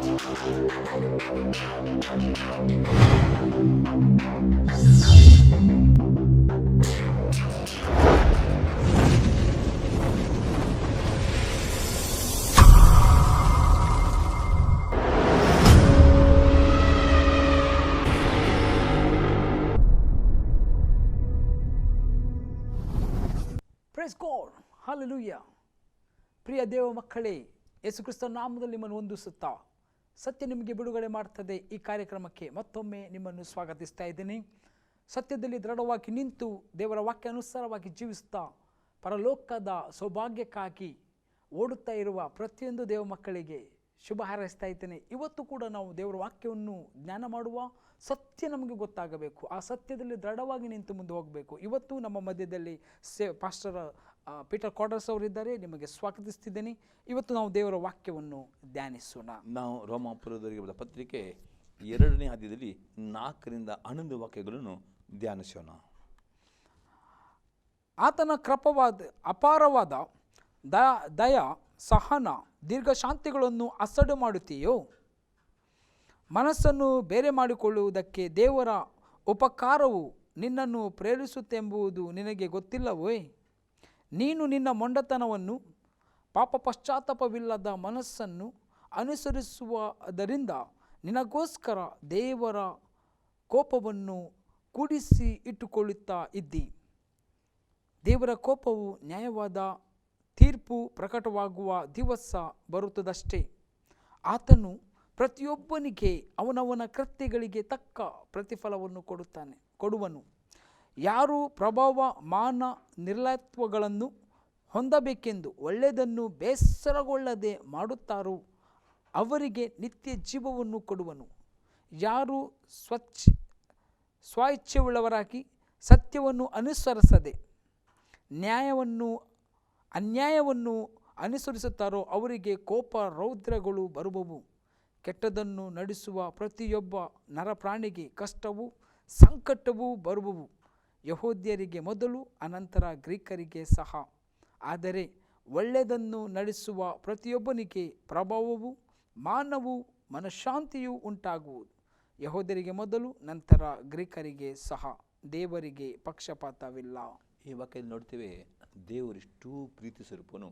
Praise God, hallelujah. ಪ್ರಿಯ ದೇವ ಮಕ್ಕಳೇ, ಯೇಸು ಕ್ರಿಸ್ತನ ನಾಮದಲ್ಲಿ ನಿಮ್ಮನ್ನು ವಂದಿಸುತ್ತಾ ಸತ್ಯ ನಿಮಗೆ ಬಿಡುಗಡೆ ಮಾಡ್ತದೆ ಈ ಕಾರ್ಯಕ್ರಮಕ್ಕೆ ಮತ್ತೊಮ್ಮೆ ನಿಮ್ಮನ್ನು ಸ್ವಾಗತಿಸ್ತಾ ಇದ್ದೀನಿ. ಸತ್ಯದಲ್ಲಿ ದೃಢವಾಗಿ ನಿಂತು ದೇವರ ವಾಕ್ಯ ಅನುಸಾರವಾಗಿ ಜೀವಿಸ್ತಾ ಪರಲೋಕದ ಸೌಭಾಗ್ಯಕ್ಕಾಗಿ ಓಡುತ್ತಾ ಇರುವ ಪ್ರತಿಯೊಂದು ದೇವ ಮಕ್ಕಳಿಗೆ ಶುಭ ಹಾರೈಸ್ತಾ ಇದ್ದೇನೆ. ಇವತ್ತು ಕೂಡ ನಾವು ದೇವರ ವಾಕ್ಯವನ್ನು ಜ್ಞಾನ ಮಾಡುವ ಸತ್ಯ ನಮಗೆ ಗೊತ್ತಾಗಬೇಕು. ಆ ಸತ್ಯದಲ್ಲಿ ದೃಢವಾಗಿ ನಿಂತು ಮುಂದೆ ಹೋಗಬೇಕು. ಇವತ್ತು ನಮ್ಮ ಮಧ್ಯದಲ್ಲಿ ಪಾಸ್ಟರ್ ಪೀಟರ್ ಕ್ವಾರ್ಟರ್ಸ್ ಅವರಿದ್ದಾರೆ. ನಿಮಗೆ ಸ್ವಾಗತಿಸ್ತಿದ್ದೇನೆ. ಇವತ್ತು ನಾವು ದೇವರ ವಾಕ್ಯವನ್ನು ಧ್ಯಾನಿಸೋಣ. ನಾವು ರೋಮಾಪುರದವರಿಗೆ ಬರೆದ ಪತ್ರಿಕೆ 2ನೇ ಅಧ್ಯಾಯದಲ್ಲಿ 4ರಿಂದ 11 ವಾಕ್ಯಗಳನ್ನು ಧ್ಯಾನಿಸೋಣ. ಆತನ ಅಪಾರವಾದ ದಯ, ಸಹನ, ದೀರ್ಘಶಾಂತಿಗಳನ್ನು ಅಸಡು ಮಾಡುತ್ತೀಯೋ? ಮನಸ್ಸನ್ನು ಬೇರೆ ಮಾಡಿಕೊಳ್ಳುವುದಕ್ಕೆ ದೇವರ ಉಪಕಾರವು ನಿನ್ನನ್ನು ಪ್ರೇರಿಸುತ್ತೆಂಬುದು ನಿನಗೆ ಗೊತ್ತಿಲ್ಲವೇ? ನೀನು ನಿನ್ನ ಮೊಂಡತನವನ್ನು, ಪಾಪ ಪಶ್ಚಾತ್ತಾಪವಿಲ್ಲದ ಮನಸ್ಸನ್ನು ಅನುಸರಿಸುವುದರಿಂದ ನಿನಗೋಸ್ಕರ ದೇವರ ಕೋಪವನ್ನು ಕೂಡಿಸಿ ಇಟ್ಟುಕೊಳ್ಳುತ್ತಾ ಇದ್ದಿ. ದೇವರ ಕೋಪವು ನ್ಯಾಯವಾದ ತೀರ್ಪು ಪ್ರಕಟವಾಗುವ ದಿವಸ ಬರುತ್ತದಷ್ಟೇ. ಆತನು ಪ್ರತಿಯೊಬ್ಬನಿಗೆ ಅವನವನ ಕೃತ್ಯಗಳಿಗೆ ತಕ್ಕ ಪ್ರತಿಫಲವನ್ನು ಕೊಡುವನು. ಯಾರು ಪ್ರಭಾವ, ಮಾನ, ನಿರ್ಲಯತ್ವಗಳನ್ನು ಹೊಂದಬೇಕೆಂದು ಒಳ್ಳೆಯದನ್ನು ಬೇಸರಗೊಳ್ಳದೆ ಮಾಡುತ್ತಾರೋ ಅವರಿಗೆ ನಿತ್ಯ ಜೀವವನ್ನು ಕೊಡುವನು. ಯಾರು ಸ್ವಇಚ್ಛೆಯುಳ್ಳವರಾಗಿ ಸತ್ಯವನ್ನು ಅನುಸರಿಸದೆ ಅನ್ಯಾಯವನ್ನು ಅನುಸರಿಸುತ್ತಾರೋ ಅವರಿಗೆ ಕೋಪ, ರೌದ್ರಗಳು ಬರುವವು. ಕೆಟ್ಟದನ್ನು ನಡೆಸುವ ಪ್ರತಿಯೊಬ್ಬ ನರಪ್ರಾಣಿಗೆ ಕಷ್ಟವೂ ಸಂಕಟವೂ ಬರುವವು. ಯಹೂದ್ಯರಿಗೆ ಮೊದಲು, ಅನಂತರ ಗ್ರೀಕರಿಗೆ ಸಹ. ಆದರೆ ಒಳ್ಳೆಯದನ್ನು ನಡೆಸುವ ಪ್ರತಿಯೊಬ್ಬನಿಗೆ ಪ್ರಭಾವವೂ ಮಾನವೂ ಮನಃಶಾಂತಿಯೂ ಉಂಟಾಗುವುದು. ಯಹೂದ್ಯರಿಗೆ ಮೊದಲು, ನಂತರ ಗ್ರೀಕರಿಗೆ ಸಹ. ದೇವರಿಗೆ ಪಕ್ಷಪಾತವಿಲ್ಲ. ಈ ವಾಕ್ಯದಲ್ಲಿ ನೋಡ್ತೇವೆ, ದೇವರು ಇಷ್ಟೂ ಪ್ರೀತಿ ಸ್ವರೂಪನು,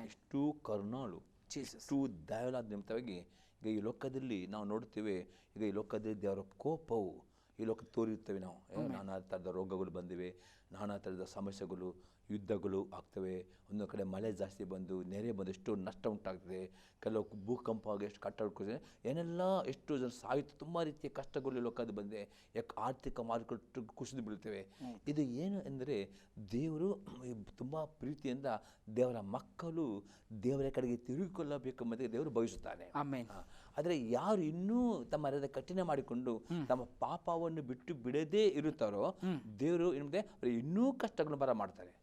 ಇಷ್ಟೂ ಕರುಣಾಳು, ಇಷ್ಟೂ ದಯಾಳಾದ ನಿಮಿತ್ತವಾಗಿ ಈಗ ಈ ಲೋಕದಲ್ಲಿ ನಾವು ನೋಡ್ತೇವೆ. ಈಗ ಈ ಲೋಕದಲ್ಲಿ ದೇವರ ಕೋಪವು ಈ ಲೋಕ ತೋರಿರ್ತೇವೆ. ನಾವು ನಾನಾ ಥರದ ರೋಗಗಳು ಬಂದಿವೆ, ನಾನಾ ಥರದ ಸಮಸ್ಯೆಗಳು, ಯುದ್ಧಗಳು ಆಗ್ತವೆ. ಒಂದು ಕಡೆ ಮಳೆ ಜಾಸ್ತಿ ಬಂದು ನೆರೆ ಬಂದು ಎಷ್ಟು ನಷ್ಟ ಉಂಟಾಗ್ತದೆ. ಕೆಲವು ಭೂಕಂಪ ಆಗಿ ಎಷ್ಟು ಕಟ್ಟಡ ಏನೆಲ್ಲ ಎಷ್ಟು ಜನ ಸಾಯುತ್ತೆ. ತುಂಬ ರೀತಿಯ ಕಷ್ಟಗಳು ಲೋಕದ ಬಂದೆ. ಯಾಕೆ ಆರ್ಥಿಕ ಮಾರುಕಟ್ಟೆ ಕುಸಿದು ಬೀಳ್ತೇವೆ. ಇದು ಏನು ಎಂದರೆ ದೇವರು ತುಂಬ ಪ್ರೀತಿಯಿಂದ ದೇವರ ಮಕ್ಕಳು ದೇವರ ಕಡೆಗೆ ತಿರುಗಿಕೊಳ್ಳಬೇಕೆಂಬುದೇ ದೇವರು ಬಯಸುತ್ತಾನೆ. ಆದರೆ ಯಾರು ಇನ್ನೂ ತಮ್ಮ ಹೃದಯ ಕಠಿಣ ಮಾಡಿಕೊಂಡು ತಮ್ಮ ಪಾಪವನ್ನು ಬಿಡದೇ ಇರುತ್ತಾರೋ ದೇವರು ಇನ್ನೂ ಕಷ್ಟಗಳನ್ನು ಬರಮಾಡ್ತಾರೆ.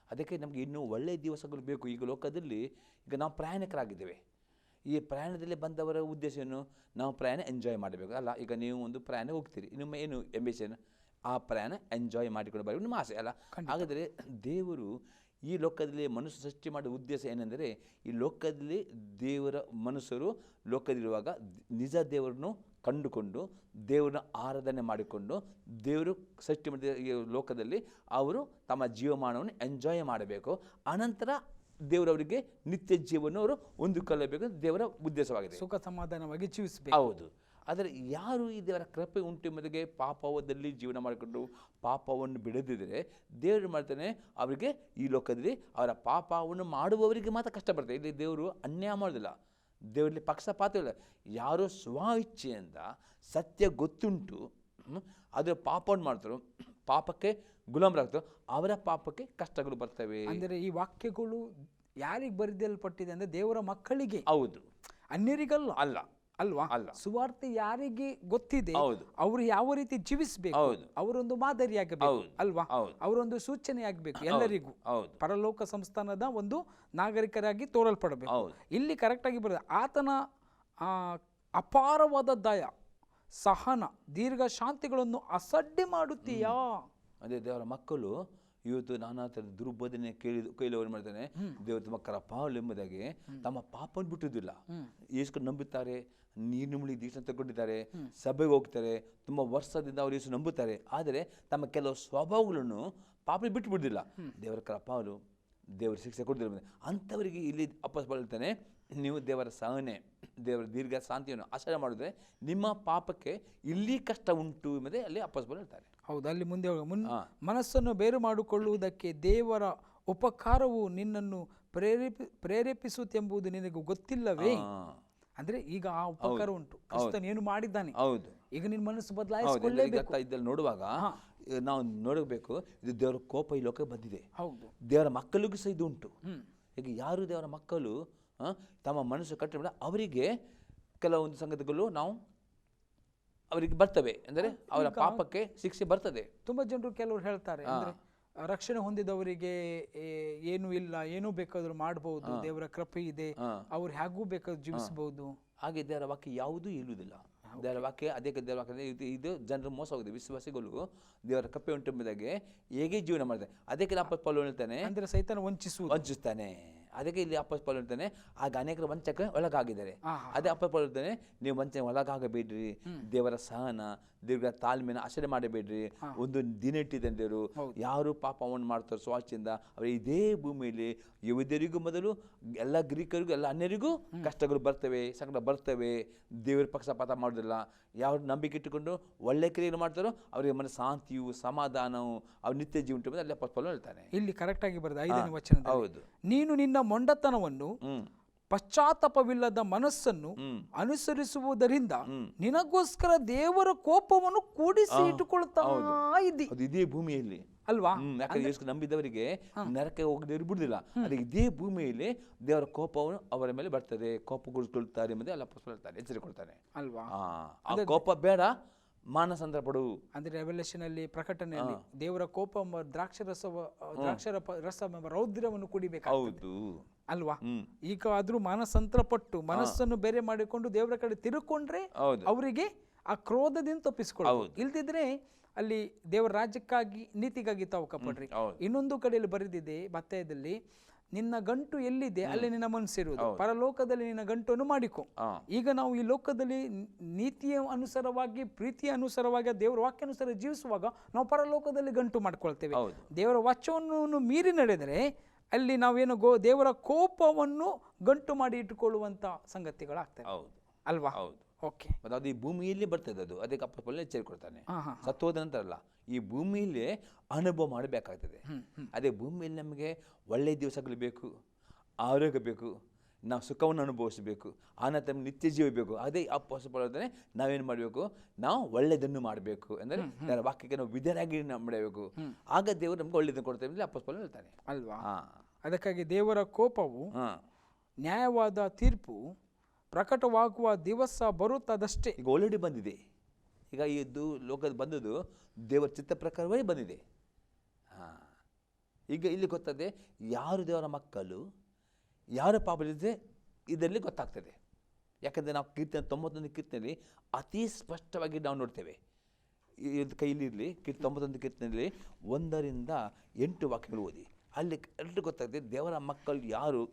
ಅದಕ್ಕೆ ನಮಗೆ ಇನ್ನೂ ಒಳ್ಳೆಯ ದಿವಸಗಳು ಬೇಕು. ಈಗ ಲೋಕದಲ್ಲಿ ಈಗ ನಾವು ಪ್ರಯಾಣಿಕರಾಗಿದ್ದೇವೆ. ಈ ಪ್ರಯಾಣದಲ್ಲಿ ಬಂದವರ ಉದ್ದೇಶ ಏನು? ನಾವು ಪ್ರಯಾಣ ಎಂಜಾಯ್ ಮಾಡಬೇಕು ಅಲ್ಲ. ಈಗ ನೀವು ಒಂದು ಪ್ರಯಾಣ ಹೋಗ್ತೀರಿ, ನಿಮ್ಮ ಏನು ಎಂಬಿಷನ್? ಆ ಪ್ರಯಾಣ ಎಂಜಾಯ್ ಮಾಡಿಕೊಂಡು ಬರಬೇಕು, ನಿಮ್ಮ ಆಸೆ ಅಲ್ಲ. ಹಾಗಾದರೆ ದೇವರು ಈ ಲೋಕದಲ್ಲಿ ಮನುಷ್ಯ ಸೃಷ್ಟಿ ಮಾಡುವ ಉದ್ದೇಶ ಏನೆಂದರೆ, ಈ ಲೋಕದಲ್ಲಿ ದೇವರ ಮನುಷ್ಯರು ಲೋಕದಲ್ಲಿರುವಾಗ ನಿಜ ದೇವರನ್ನು ಕಂಡುಕೊಂಡು ದೇವರನ್ನ ಆರಾಧನೆ ಮಾಡಿಕೊಂಡು ದೇವರು ಸೃಷ್ಟಿ ಮಾಡಿದ ಈ ಲೋಕದಲ್ಲಿ ಅವರು ತಮ್ಮ ಜೀವಮಾನವನ್ನು ಎಂಜಾಯ್ ಮಾಡಬೇಕು. ಅನಂತರ ದೇವರವರಿಗೆ ನಿತ್ಯ ಜೀವನ ಅವರು ಹೊಂದಿಕೊಳ್ಳಬೇಕು. ದೇವರ ಉದ್ದೇಶವಾಗಿದೆ, ಸುಖ ಸಮಾಧಾನವಾಗಿ ಜೀವಿಸಬೇಕು. ಹೌದು. ಆದರೆ ಯಾರು ಈ ದೇವರ ಕೃಪೆ ಉಂಟು ಎಂಬುದಕ್ಕೆ ಪಾಪದಲ್ಲಿ ಜೀವನ ಮಾಡಿಕೊಂಡು ಪಾಪವನ್ನು ಬಿಡದಿದ್ದರೆ ದೇವರು ಮಾಡ್ತಾನೆ ಅವರಿಗೆ ಈ ಲೋಕದಲ್ಲಿ ಅವರ ಪಾಪವನ್ನು ಮಾಡುವವರಿಗೆ ಮಾತ್ರ ಕಷ್ಟ ಬರ್ತದೆ. ಇಲ್ಲಿ ದೇವರು ಅನ್ಯಾಯ ಮಾಡೋದಿಲ್ಲ, ದೇವರಲ್ಲಿ ಪಕ್ಷಪಾತವಿಲ್ಲ. ಯಾರು ಸ್ವ ಇಚ್ಛೆಯಿಂದ ಸತ್ಯ ಗೊತ್ತುಂಟು ಅದರ ಪಾಪವನ್ನು ಮಾಡ್ತಾರೋ, ಪಾಪಕ್ಕೆ ಗುಲಾಮರಾಗ್ತಾರೋ, ಅವರ ಪಾಪಕ್ಕೆ ಕಷ್ಟಗಳು ಬರ್ತವೆ. ಅಂದರೆ ಈ ವಾಕ್ಯಗಳು ಯಾರಿಗೆ ಬರೆಯಲ್ಪಟ್ಟಿದೆ ಅಂದರೆ ದೇವರ ಮಕ್ಕಳಿಗೆ. ಹೌದು, ಅನ್ಯರಿಗಲ್ಲ. ಅಲ್ಲ ಅಲ್ವಾ? ಅಲ್ಲ. ಸುವಾರ್ತೆ ಯಾರಿಗೆ ಗೊತ್ತಿದೆ ಅವರು ಯಾವ ರೀತಿ ಜೀವಿಸಬೇಕು, ಅವರೊಂದು ಮಾದರಿಯಾಗಬೇಕು ಅಲ್ವಾ? ಅವರೊಂದು ಸೂಚನೆ ಆಗಬೇಕು ಎಲ್ಲರಿಗೂ. ಪರಲೋಕ ಸಂಸ್ಥಾನದ ಒಂದು ನಾಗರಿಕರಾಗಿ ತೋರಲ್ಪಡಬೇಕು. ಇಲ್ಲಿ ಕರೆಕ್ಟ್ ಆಗಿ ಬರೋದು ಆತನ ಅಪಾರವಾದ ದಯ, ಸಹನ, ದೀರ್ಘ ಶಾಂತಿಗಳನ್ನು ಅಸಡ್ಡೆ ಮಾಡುತ್ತೀಯಾ? ಅದೇ ದೇವರ ಮಕ್ಕಳು ಇವತ್ತು ನಾನಾ ಥರದ ದುರ್ಬೋಧನೆ ಕೈಲಿ ಅವ್ರು ಮಾಡ್ತಾನೆ, ದೇವರು ತಮ್ಮ ಕರಪಾವಲು ಎಂಬುದಾಗಿ ತಮ್ಮ ಪಾಪವನ್ನು ಬಿಟ್ಟುದಿಲ್ಲ. ಯೇಸು ನಂಬುತ್ತಾರೆ, ನೀರು ಮುಳಿ ದೀಕ್ಷೆ ತಗೊಂಡಿದ್ದಾರೆ, ಸಭೆಗೆ ಹೋಗ್ತಾರೆ, ತುಂಬ ವರ್ಷದಿಂದ ಅವರು ಯೇಸು ನಂಬುತ್ತಾರೆ. ಆದರೆ ತಮ್ಮ ಕೆಲವು ಸ್ವಭಾವಗಳನ್ನು ಪಾಪ ಬಿಟ್ಟು ಬಿಡುದಿಲ್ಲ. ದೇವರ ಕರಪಾವಲು, ದೇವರ ಶಿಕ್ಷೆ ಕೊಡ್ತಿಲ್ಲ. ಅಂಥವರಿಗೆ ಇಲ್ಲಿ ಅಪೊಸ್ತಲನು ಹೇಳ್ತಾನೆ, ನೀವು ದೇವರ ಸಹನೆ, ದೇವರ ದೀರ್ಘ ಶಾಂತಿಯನ್ನು ಆಶ್ರಯ ಮಾಡಿದ್ರೆ ನಿಮ್ಮ ಪಾಪಕ್ಕೆ ಇಲ್ಲಿ ಕಷ್ಟ ಉಂಟು ಎಂಬುದೇ ಅಲ್ಲಿ ಅಪೊಸ್ತಲನು ಹೇಳ್ತಾರೆ. ಹೌದು, ಅಲ್ಲಿ ಮುಂದೆ ಮನಸ್ಸನ್ನು ಬೇರು ಮಾಡಿಕೊಳ್ಳುವುದಕ್ಕೆ ದೇವರ ಉಪಕಾರವು ನಿನ್ನನ್ನು ಪ್ರೇರೇಪಿಸುತ್ತೆಂಬುದು ನಿನಗೆ ಗೊತ್ತಿಲ್ಲವೇ? ಅಂದ್ರೆ ಈಗ ಆ ಉಪಕಾರ ಉಂಟು, ಕ್ರಿಸ್ತನು ಏನು ಮಾಡಿದ್ದಾನೆ. ಹೌದು, ಈಗ ನಿನ್ನ ಮನಸ್ಸು ಬದಲಾಯಿಸಿಕೊಳ್ಳೇಬೇಕು. ಇದ್ದಲ್ಲಿ ನೋಡುವಾಗ ನಾವು ನೋಡಬೇಕು, ಇದು ದೇವರ ಕೋಪ ಈ ಲೋಕಕ್ಕೆ ಬಂದಿದೆ. ಹೌದು, ದೇವರ ಮಕ್ಕಳಿಗೂ ಸಹ ಇದು ಉಂಟು. ಈಗ ಯಾರು ದೇವರ ಮಕ್ಕಳು ತಮ್ಮ ಮನಸ್ಸು ಕಟ್ಟಿಬಿಡ, ಅವರಿಗೆ ಕೆಲವೊಂದು ಸಂಗತಿಗಳು ನಾವು ಅವರಿಗೆ ಬರ್ತವೆ, ಅಂದರೆ ಅವರ ಪಾಪಕ್ಕೆ ಶಿಕ್ಷೆ ಬರ್ತದೆ. ತುಂಬಾ ಜನರು ಕೆಲವರು ಹೇಳ್ತಾರೆ, ಅಂದ್ರೆ ರಕ್ಷಣೆ ಹೊಂದಿದವರಿಗೆ ಏನು ಇಲ್ಲ, ಏನೂ ಬೇಕಾದ್ರೂ ಮಾಡಬಹುದು, ದೇವರ ಕೃಪೆ ಇದೆ, ಅವ್ರು ಹೇಗೂ ಬೇಕಾದ್ರೂ ಜೀವಿಸಬಹುದು. ಹಾಗೆ ದೇವರ ವಾಕ್ಯ ಯಾವುದೂ ಇಲ್ಲುವುದಿಲ್ಲ. ದೇವರ ವಾಕ್ಯ ಅದಕ್ಕೆ ದೇವರ ವಾಕ್ಯ ಇದು ಜನರು ಮೋಸ ಹೋಗಿದೆ. ವಿಶ್ವಾಸಿಗಳು ದೇವರ ಕಪ್ಪೆ ಉಂಟು ಎಂಬುದಾಗಿ ಹೇಗೆ ಜೀವನ ಮಾಡಿದೆ. ಅದಕ್ಕೆ ಅಪೊಸ್ತಲನು ಹೇಳ್ತಾನೆ, ಅಂದ್ರೆ ಸೈತಾನ ವಂಚಿಸ್ತಾನೆ. ಅದಕ್ಕೆ ಇಲ್ಲಿ ಅಪೊಸ್ತಲನು ಹೇಳ್ತಾನೆ, ಆಗ ಅನೇಕರು ವಂಚಕ ಒಳಗಾಗಿದ್ದಾರೆ. ಅದೇ ಅಪೊಸ್ತಲನು ಹೇಳ್ತಾನೆ, ನೀವು ವಂಚನೆ ಒಳಗಾಗಬೇಡ್ರಿ, ದೇವರ ಸಹನ ದೀರ್ಘ ತಾಳ್ಮೆನ ಆಶ್ರಯ ಮಾಡಬೇಡ್ರಿ. ಒಂದು ದಿನ ಇಟ್ಟಿದ್ದಾನೆ ದೇವರು, ಯಾರು ಪಾಪವನ್ನು ಮಾಡ್ತಾರೋ ಸ್ವಾಚ್ಛಿಂದ ಅವರು ಇದೇ ಭೂಮಿಯಲ್ಲಿ ಯಹೂದ್ಯರಿಗೂ ಮೊದಲು ಎಲ್ಲ ಗ್ರೀಕರಿಗೂ ಎಲ್ಲ ಅನ್ಯರಿಗೂ ಕಷ್ಟಗಳು ಬರ್ತವೆ, ಸಂಕಟ ಬರ್ತವೆ. ದೇವರ ಪಕ್ಷಪಾತ ಮಾಡೋದಿಲ್ಲ. ಯಾವ ನಂಬಿಕೆ ಇಟ್ಟುಕೊಂಡು ಒಳ್ಳೆ ಕ್ರಿಯೆಯನ್ನು ಮಾಡ್ತಾರೋ ಅವರಿಗೆ ಮನ ಶಾಂತಿಯು ಸಮಾಧಾನವು ಅವ್ರ ನಿತ್ಯ ಜೀವ ಉಂಟು ಅಲ್ಲಿ ಅಪೊಸ್ತಲನು ಹೇಳ್ತಾನೆ. ಇಲ್ಲಿ ಕರೆಕ್ಟ್ ಆಗಿ ಬರ್ತದೆ 5ನೇ ವಚನ. ಹೌದು, ನೀನು ನಿನ್ನ ಮೊಂಡತನವನ್ನು ಪಶ್ಚಾತ್ತಾಪವಿಲ್ಲದ ಮನಸ್ಸನ್ನು ಅನುಸರಿಸುವುದರಿಂದ ನಿನಗೋಸ್ಕರ ದೇವರ ಕೋಪವನ್ನು ಕೂಡಿಸಿ ಇಟ್ಟುಕೊಳ್ತಾ ಇದ್ದಿ. ಇದೇ ಭೂಮಿಯಲ್ಲಿ ಅಲ್ವಾ? ಯಾಕಂದ್ರೆ ಯೇಸು ನಂಬಿದವರಿಗೆ ನರಕ ಹೋಗದೆ ಬಿಡುದಿಲ್ಲ. ಅದಕ್ಕೆ ಇದೇ ಭೂಮಿಯಲ್ಲಿ ದೇವರ ಕೋಪವನ್ನು ಅವರ ಮೇಲೆ ಬರ್ತದೆ, ಕೋಪಗೊಳಿಸ್ಕೊಳ್ತಾರೆ ಎಂಬುದೇ ಅಲ್ಲಿ ಅಪೊಸ್ತಲನು ಹೇಳ್ತಾನೆ, ಎಚ್ಚರಿಕೆ ಕೊಡ್ತಾನೆ ಅಲ್ವಾ? ಆ ಕೋಪ ಬೇಡ, ಮಾನಸಾಂತರ ಪಡು. ಅಂದ್ರೆ ರೆವಲ್ಯೂಷನ್ ಅಲ್ಲಿ, ಪ್ರಕಟಣೆಯಲ್ಲಿ ದೇವರ ಕೋಪ ದ್ರಾಕ್ಷರಸ ರೌದ್ರವನ್ನು ಕುಡಿಬೇಕಾಗುವುದು ಅಲ್ವಾ? ಈಗ ಆದ್ರೂ ಮಾನಸಾಂತರ ಪಟ್ಟು ಮನಸ್ಸನ್ನು ಬೇರೆ ಮಾಡಿಕೊಂಡು ದೇವರ ಕಡೆ ತಿರುಕೊಂಡ್ರೆ ಅವರಿಗೆ ಆ ಕ್ರೋಧದಿಂದ ತಪ್ಪಿಸಿಕೊಳ್ಳಬಹುದು. ಇಲ್ದಿದ್ರೆ ಅಲ್ಲಿ ದೇವರ ರಾಜ್ಯಕ್ಕಾಗಿ ನೀತಿಗಾಗಿ ತಾವು ಕಪಡ್ರಿ. ಇನ್ನೊಂದು ಕಡೆಯಲ್ಲಿ ಬರೆದಿದೆ ಮತ್ತಾಯದಲ್ಲಿ, ನಿನ್ನ ಗಂಟು ಎಲ್ಲಿದೆ ಅಲ್ಲಿ ನಿನ್ನ ಮನಸ್ಸಿರುವುದು, ಪರಲೋಕದಲ್ಲಿ ನಿನ್ನ ಗಂಟನ್ನು ಮಾಡಿಕೊ. ಈಗ ನಾವು ಈ ಲೋಕದಲ್ಲಿ ನೀತಿಯ ಅನುಸಾರವಾಗಿ, ಪ್ರೀತಿಯ ಅನುಸಾರವಾಗಿ, ದೇವರ ವಾಕ್ಯಾನುಸಾರ ಜೀವಿಸುವಾಗ ನಾವು ಪರಲೋಕದಲ್ಲಿ ಗಂಟು ಮಾಡ್ಕೊಳ್ತೇವೆ. ದೇವರ ವಾಕ್ಯವನ್ನು ಮೀರಿ ನಡೆದರೆ ಅಲ್ಲಿ ನಾವೇನು ದೇವರ ಕೋಪವನ್ನು ಗಂಟು ಮಾಡಿ ಇಟ್ಟುಕೊಳ್ಳುವಂತ ಸಂಗತಿಗಳಾಗ್ತವೆ ಅಲ್ವಾ? ಓಕೆ, ಅದು ಈ ಭೂಮಿಯಲ್ಲಿ ಬರ್ತದೆ. ಅದು ಅದಕ್ಕೆ ಅಪೊಸ್ತಲನು ಎಚ್ಚರಿಕೆ ಕೊಡ್ತಾನೆ. ಸತ್ತೋದ ನಂತರ ಅಲ್ಲ, ಈ ಭೂಮಿಯಲ್ಲಿ ಅನುಭವ ಮಾಡಬೇಕಾಗ್ತದೆ. ಅದೇ ಭೂಮಿಯಲ್ಲಿ ನಮಗೆ ಒಳ್ಳೆಯ ದಿವಸಗಳು ಬೇಕು, ಆರೋಗ್ಯ ಬೇಕು, ನಾವು ಸುಖವನ್ನು ಅನುಭವಿಸಬೇಕು, ಆನಂತರ ನಿತ್ಯ ಜೀವ ಬೇಕು. ಅದೇ ಅಪೊಸ್ತಲನು ಹೇಳ್ತಾನೆ, ನಾವೇನು ಮಾಡಬೇಕು, ನಾವು ಒಳ್ಳೆಯದನ್ನು ಮಾಡಬೇಕು, ಅಂದರೆ ದೇವರ ವಾಕ್ಯಕ್ಕೆ ನಾವು ವಿಧೇಯರಾಗಿ ಮಾಡಬೇಕು. ಆಗ ದೇವರು ನಮ್ಗೆ ಒಳ್ಳೆಯದನ್ನು ಕೊಡ್ತೇವೆ ಅಂತ ಅಪೊಸ್ತಲನು ಹೇಳ್ತಾನೆ ಅಲ್ವಾ? ಅದಕ್ಕಾಗಿ ದೇವರ ಕೋಪವು, ನ್ಯಾಯವಾದ ತೀರ್ಪು ಪ್ರಕಟವಾಗುವ ದಿವಸ ಬರುತ್ತದಷ್ಟೇ. ಈಗ ಆಲ್ರೆಡಿ ಬಂದಿದೆ. ಈಗ ಇದು ಲೋಕದ ಬಂದದ್ದು ದೇವರ ಚಿತ್ತ ಪ್ರಕಾರವೇ ಬಂದಿದೆ. ಈಗ ಇಲ್ಲಿ ಗೊತ್ತದೆ ಯಾರು ದೇವರ ಮಕ್ಕಳು, ಯಾರು ಪಾಪಲಿದೆ ಇದರಲ್ಲಿ ಗೊತ್ತಾಗ್ತದೆ. ಯಾಕಂದರೆ ನಾವು ಕೀರ್ತನೆ 91 ಕೀರ್ತನೆಯಲ್ಲಿ ಅತಿ ಸ್ಪಷ್ಟವಾಗಿ ನಾವು ನೋಡ್ತೇವೆ. ಇದು ಕೈಲಿರಲಿ 91 ಕೀರ್ತನೆಯಲ್ಲಿ 1-8 ವಾಕ್ಯಗಳು ಓದಿ, ಅಲ್ಲಿ ಎಲ್ಲರೂ ಗೊತ್ತಾಗ್ತದೆ ದೇವರ ಮಕ್ಕಳು ಯಾರು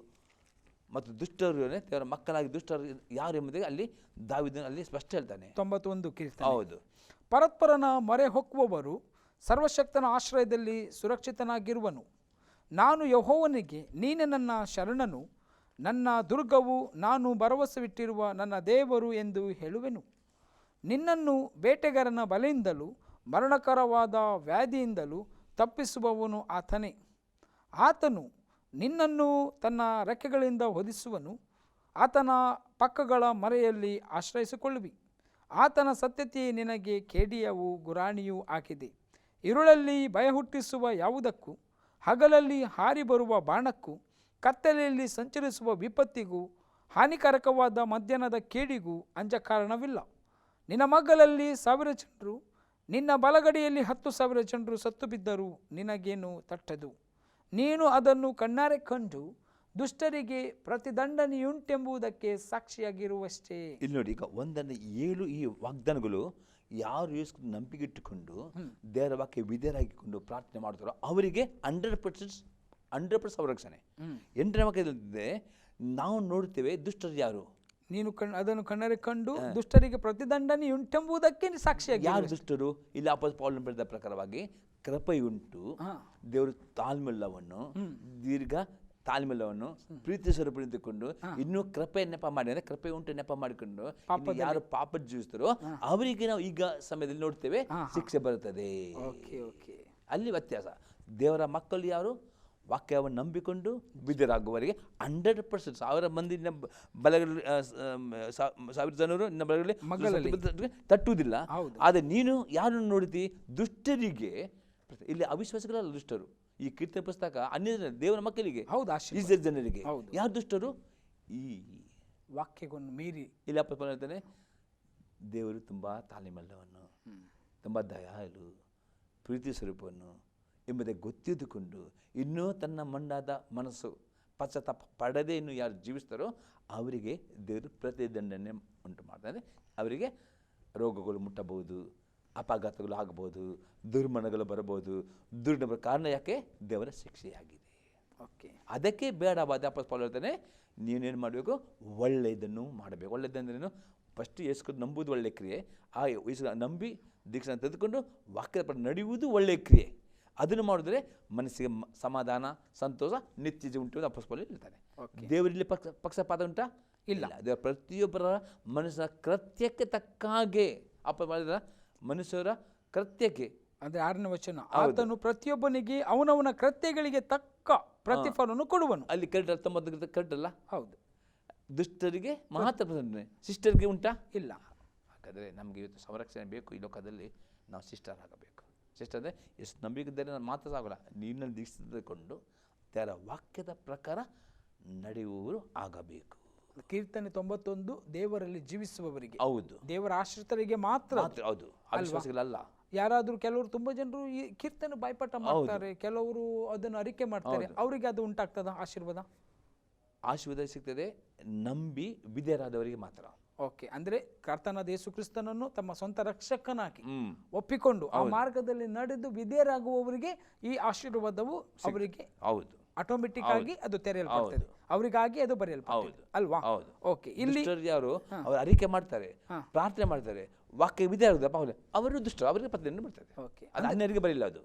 ಮತ್ತು ದುಷ್ಟರು, ದೇವರ ಮಕ್ಕಳಾಗಿ ದುಷ್ಟರು ಯಾರು ಎಂಬುದಾಗಿ ಅಲ್ಲಿ ದಾವೀದನು ಅಲ್ಲಿ ಸ್ಪಷ್ಟ ಹೇಳ್ತಾನೆ. 91 ಕೀರ್ತನೆ. ಹೌದು, ಪರಸ್ಪರನ ಮೊರೆ ಹೊಕ್ಕುವವರು ಸರ್ವಶಕ್ತನ ಆಶ್ರಯದಲ್ಲಿ ಸುರಕ್ಷಿತನಾಗಿರುವನು. ನಾನು ಯೆಹೋವನಿಗೆ, ನೀನೇ ನನ್ನ ಶರಣನು, ನನ್ನ ದುರ್ಗವು, ನಾನು ಭರವಸವಿಟ್ಟಿರುವ ನನ್ನ ದೇವರು ಎಂದು ಹೇಳುವೆನು. ನಿನ್ನನ್ನು ಬೇಟೆಗಾರನ ಬಲೆಯಿಂದಲೂ ಮರಣಕರವಾದ ವ್ಯಾಧಿಯಿಂದಲೂ ತಪ್ಪಿಸುವವನು ಆತನೇ. ಆತನು ನಿನ್ನನ್ನು ತನ್ನ ರೆಕ್ಕೆಗಳಿಂದ ಹೊದಿಸುವನು. ಆತನ ಪಕ್ಕಗಳ ಮರೆಯಲ್ಲಿ ಆಶ್ರಯಿಸಿಕೊಳ್ಳುವಿ. ಆತನ ಸತ್ಯತೆ ನಿನಗೆ ಕೇಡಿಯೂ ಗುರಾಣಿಯೂ ಆಗಿದೆ. ಇರುಳಲ್ಲಿ ಭಯ ಹುಟ್ಟಿಸುವ ಯಾವುದಕ್ಕೂ, ಹಗಲಲ್ಲಿ ಹಾರಿ ಬರುವ ಬಾಣಕ್ಕೂ, ಕತ್ತಲೆಯಲ್ಲಿ ಸಂಚರಿಸುವ ವಿಪತ್ತಿಗೂ, ಹಾನಿಕಾರಕವಾದ ಮಧ್ಯಾಹ್ನದ ಕೇಡಿಗೂ ಅಂಜ ಕಾರಣವಿಲ್ಲ. ನಿನ್ನ ಮಗ್ಗಲಲ್ಲಿ 1000 ಜನರು, ನಿನ್ನ ಬಲಗಡೆಯಲ್ಲಿ 10,000 ಜನರು ಸತ್ತು ಬಿದ್ದರೂ ನಿನಗೇನು ತಟ್ಟದು. ನೀನು ಅದನ್ನು ಕಣ್ಣಾರೆ ಕಂಡು ದುಷ್ಟರಿಗೆ ಪ್ರತಿದಂಡನೆಯುಂಟೆಂಬುದಕ್ಕೆ ಸಾಕ್ಷಿಯಾಗಿರುವಷ್ಟೇ. ಇಲ್ಲಿ ನೋಡಿ, ಈಗ 1-7 ಈ ವಾಗ್ದಾನಗಳು ಯಾರು ಯೇಸು ನಂಬಿಕೆ ಇಟ್ಟುಕೊಂಡು ದೇವರ ವಾಕ್ಯ ವಿಧೇಯರಾಗಿಕೊಂಡು ಪ್ರಾರ್ಥನೆ ಮಾಡ್ತಾರೋ ಅವರಿಗೆ 100% ಸಂರಕ್ಷಣೆ. 8ನೇ ವಾಕ್ಯದಲ್ಲಿದೆ, ನಾವು ನೋಡ್ತೇವೆ ದುಷ್ಟರು ಯಾರು, ನೀನು ಅದನ್ನು ಕಣ್ಣರೆ ಕಂಡು ದುಷ್ಟರಿಗೆ ಪ್ರತಿದಂಡನೆಯುಂಟೆಂಬುದಕ್ಕೆ ಸಾಕ್ಷಿಯಾಗಿ. ಯಾರು ದುಷ್ಟರು? ಇಲ್ಲಿ ಅಪೊಸ್ತಲ ಪೌಲನು ಬರೆದ ಪ್ರಕಾರವಾಗಿ ಕೃಪೆಯುಂಟು, ದೇವರು ತಾಳ್ಮೆಲ್ಲವನ್ನು, ದೀರ್ಘ ತಾಳ್ಮೆಲ್ಲವನ್ನು, ಪ್ರೀತಿ ಸ್ವರೂಪ ಇಟ್ಟುಕೊಂಡು ಇನ್ನೂ ಕೃಪೆ ನೆಪ ಮಾಡಿ, ಅಂದ್ರೆ ಕೃಪೆ ಉಂಟು ನೆಪ ಮಾಡಿಕೊಂಡು ಯಾರು ಪಾಪ ಜೀವಿಸ್ತಾರೋ ಅವರಿಗೆ ನಾವು ಈಗ ಸಮಯದಲ್ಲಿ ನೋಡ್ತೇವೆ ಶಿಕ್ಷೆ ಬರುತ್ತದೆ. ಅಲ್ಲಿ ವ್ಯತ್ಯಾಸ. ದೇವರ ಮಕ್ಕಳು ಯಾರು? ವಾಕ್ಯವನ್ನು ನಂಬಿಕೊಂಡು ಬಿದ್ದರಾಗುವವರಿಗೆ 100%, 1000 ಮಂದಿ ಬಲಗಳಲ್ಲಿ 1000 ಜನರು ನಿನ್ನ ಬಲಗಳಲ್ಲಿ ತಟ್ಟುವುದಿಲ್ಲ. ಆದರೆ ನೀನು ಯಾರನ್ನು ನೋಡ್ತಿ? ದುಷ್ಟರಿಗೆ. ಇಲ್ಲಿ ಅವಿಶ್ವಾಸಿಗಳಲ್ಲ ದುಷ್ಟರು. ಈ ಕೀರ್ತನೆ ಪುಸ್ತಕ ಅನ್ಯ ದೇವರ ಮಕ್ಕಳಿಗೆ, ಇಸ್ರೇಲ್ ಜನರಿಗೆ. ಯಾರು ದುಷ್ಟರು? ಈ ವಾಕ್ಯವನ್ನು ಮೀರಿ. ಇಲ್ಲಿ ಅಪ್ಪ ಹೇಳ್ತಾನೆ, ದೇವರು ತುಂಬ ತಾಳ್ಮೆಲ್ಲವನ್ನು, ತುಂಬ ದಯಾಳು, ಪ್ರೀತಿ ಸ್ವರೂಪವನ್ನು ಎಂಬುದೇ ಗೊತ್ತಿದ್ದುಕೊಂಡು ಇನ್ನೂ ತನ್ನ ಮಂಡಾದ ಮನಸ್ಸು ಪಶ್ಚಾತ್ತಾಪ ಪಡದೆ ಇನ್ನು ಯಾರು ಜೀವಿಸ್ತಾರೋ ಅವರಿಗೆ ದೇವರು ಪ್ರತಿದಂಡನೆ ಉಂಟು ಮಾಡ್ತಾರೆ. ಅವರಿಗೆ ರೋಗಗಳು ಮುಟ್ಟಬಹುದು, ಅಪಘಾತಗಳು ಆಗಬಹುದು, ದುರ್ಮರಣಗಳು ಬರಬಹುದು. ದುರ್ಮರಣ ಕಾರಣ ಯಾಕೆ? ದೇವರ ಶಿಕ್ಷೆಯಾಗಿದೆ. ಅದಕ್ಕೆ ಬೇಡವಾದ ಅಪೊಸ್ತಲ ಹೇಳ್ತಾನೆ, ನೀನೇನು ಮಾಡಬೇಕು? ಒಳ್ಳೆಯದನ್ನು ಮಾಡಬೇಕು. ಒಳ್ಳೆಯದಂದ್ರೇನು? ಫಸ್ಟ್ ಯೇಸು ನಂಬುವುದು ಒಳ್ಳೆ ಕ್ರಿಯೆ. ಆ ಯೇಸು ನಂಬಿ ದೀಕ್ಷೆ ತೆಗೆದುಕೊಂಡು ವಾಕ್ಯದ ಪ್ರಕಾರ ನಡೆಯುವುದು ಒಳ್ಳೆಯ ಕ್ರಿಯೆ. ಅದನ್ನು ಮಾಡಿದ್ರೆ ಮನಸ್ಸಿಗೆ ಸಮಾಧಾನ, ಸಂತೋಷ, ನಿತ್ಯ ಉಂಟು ಅಂತ ಅಪೊಸ್ತಲ ಹೇಳ್ತಾನೆ. ದೇವರಲ್ಲಿ ಪಕ್ಷಪಾತ ಉಂಟಾ? ಇಲ್ಲ. ದೇವರ ಪ್ರತಿಯೊಬ್ಬರ ಮನುಷ್ಯನ ಕೃತ್ಯಕ್ಕೆ ತಕ್ಕ ಹಾಗೆ ಅಪ್ಪ ಮನುಷ್ಯರ ಕೃತ್ಯಕ್ಕೆ, ಅಂದ್ರೆ 6ನೇ ವಚನ, ಆತನು ಪ್ರತಿಯೊಬ್ಬನಿಗೆ ಅವನವನ ಕೃತ್ಯಗಳಿಗೆ ತಕ್ಕ ಪ್ರತಿಫಲವನ್ನು ಕೊಡುವನು. ಅಲ್ಲಿ ಕರೆಕ್ಟ್ ಅಲ್ಲ? ಹೌದು. ದುಷ್ಟರಿಗೆ ಮಾತ್ರ ಶಿಷ್ಟರಿಗೆ ಉಂಟಾ? ಇಲ್ಲ. ಹಾಗಾದರೆ ನಮಗೆ ಇವತ್ತು ಸಂರಕ್ಷಣೆ ಬೇಕು. ಈ ಲೋಕದಲ್ಲಿ ನಾವು ಶಿಷ್ಟರ್ ಆಗಬೇಕು. ಶಿಷ್ಟ ಅಂದರೆ ಎಷ್ಟು ನಂಬಿಕಿದ್ದರೆ ನಾನು ಮಾತ್ರ ಸಾಗೋಲ್ಲ, ನೀರಿನಲ್ಲಿ ದೀಕ್ಷಿಸಿಕೊಂಡು ದೇವರ ವಾಕ್ಯದ ಪ್ರಕಾರ ನಡೆಯುವವರು ಆಗಬೇಕು. ಕೀರ್ತನೆ 91 ದೇವರಲ್ಲಿ ಜೀವಿಸುವವರಿಗೆ, ಹೌದು, ದೇವರ ಆಶ್ರಿತರಿಗೆ ಮಾತ್ರ. ಹೌದು, ಅವಿಶ್ವಾಸಿಗಳಲ್ಲ. ಯಾರಾದ್ರೂ ಕೆಲವರು ತುಂಬಾ ಜನರು ಈ ಕೀರ್ತನೆ ಬಾಯ್ಪಾಠ ಮಾಡ್ತಾರೆ, ಕೆಲವರು ಅದನ್ನು ಅರಿಕೆ ಮಾಡ್ತಾರೆ, ಅವರಿಗೆ ಅದು ಉಂಟಾಗ್ತದ ಆಶೀರ್ವಾದ? ಆಶೀರ್ವಾದ ಸಿಗ್ತದೆ ನಂಬಿ ವಿಧೇಯರಾದವರಿಗೆ ಮಾತ್ರ. ಓಕೆ. ಅಂದ್ರೆ ಕರ್ತನಾದ ಯೇಸು ಕ್ರಿಸ್ತನನ್ನು ತಮ್ಮ ಸ್ವಂತ ರಕ್ಷಕನಾಗಿ ಒಪ್ಪಿಕೊಂಡು ಆ ಮಾರ್ಗದಲ್ಲಿ ನಡೆದು ವಿಧೇಯರಾಗುವವರಿಗೆ ಈ ಆಶೀರ್ವಾದವು ಅವರಿಗೆ ಆಟೋಮೆಟಿಕ್ ಆಗಿ ಅದು ತೆರೆಯಲ್ಪಡ್ತದೆ, ಅವರಿಗಾಗಿ ಅದು ಬರೆಯಲ್ಪಡ್ತದೆ ಅಲ್ವಾ? ಓಕೆ. ಇಲ್ಲಿ ಯಾರು ಅವರು ಅರಿಕೆ ಮಾಡ್ತಾರೆ, ಪ್ರಾರ್ಥನೆ ಮಾಡ್ತಾರೆ, ವಾಕ್ಯ ವಿಧೇಯರಾಗುದಪ್ಪ ಅವರು ದುಷ್ಟರು, ಅವರಿಗೆ ಪ್ರತಿದಂಡನೆ ಬರ್ತದೆ. ಅದು ಅನ್ಯರಿಗೆ ಬರಲಿಲ್ಲ. ಅದು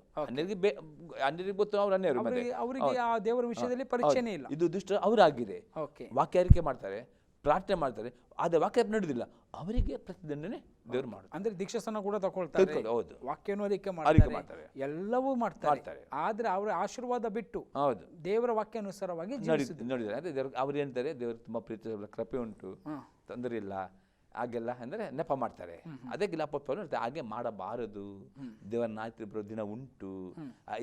ಅನ್ಯರಿಗೆ ಗೊತ್ತು, ಅವರು ಅನ್ಯರು, ಅವರಿಗೆ ಆ ದೇವರ ವಿಷಯದಲ್ಲಿ ಪರಿಚಯನೇ ಇಲ್ಲ. ಇದು ದುಷ್ಟರು ಅವರಾಗಿದೆ. ವಾಕ್ಯ ಅರಿಕೆ ಮಾಡ್ತಾರೆ, ಪ್ರಾರ್ಥನೆ ಮಾಡ್ತಾರೆ, ಆದರೆ ವಾಕ್ಯ ನಡೆದಿಲ್ಲ, ಅವರಿಗೆ ಪ್ರತಿದಂಡನೆ ದೇವರು ಮಾಡ್ತಾರೆ. ಅಂದ್ರೆ ದೀಕ್ಷಾಸನ ಕೂಡ ತಗೊಳ್ತಾರೆ, ಹೌದು, ವಾಕ್ಯವನ್ನು ಅರಿಕೆ ಮಾಡ್ತಾರೆ, ಎಲ್ಲವೂ ಮಾಡ್ತಾರೆ. ಆದ್ರೆ ಅವರ ಆಶೀರ್ವಾದ ಬಿಟ್ಟು ಹೌದು ದೇವರ ವಾಕ್ಯಾನುಸಾರವಾಗಿ ನೋಡಿದ್ದಾರೆ. ಅದೇ ಅವ್ರು ಏನಂತಾರೆ, ದೇವರು ತುಂಬಾ ಪ್ರೀತಿ ಕೃಪೆ ಉಂಟು, ತೊಂದರೆ ಇಲ್ಲ, ಹಾಗೆಲ್ಲ ಅಂದರೆ ನೆಪ ಮಾಡ್ತಾರೆ. ಅದಕ್ಕೆ ಹಾಗೆ ಮಾಡಬಾರದು. ದೇವರ ನಾಯಕರು ದಿನ ಉಂಟು,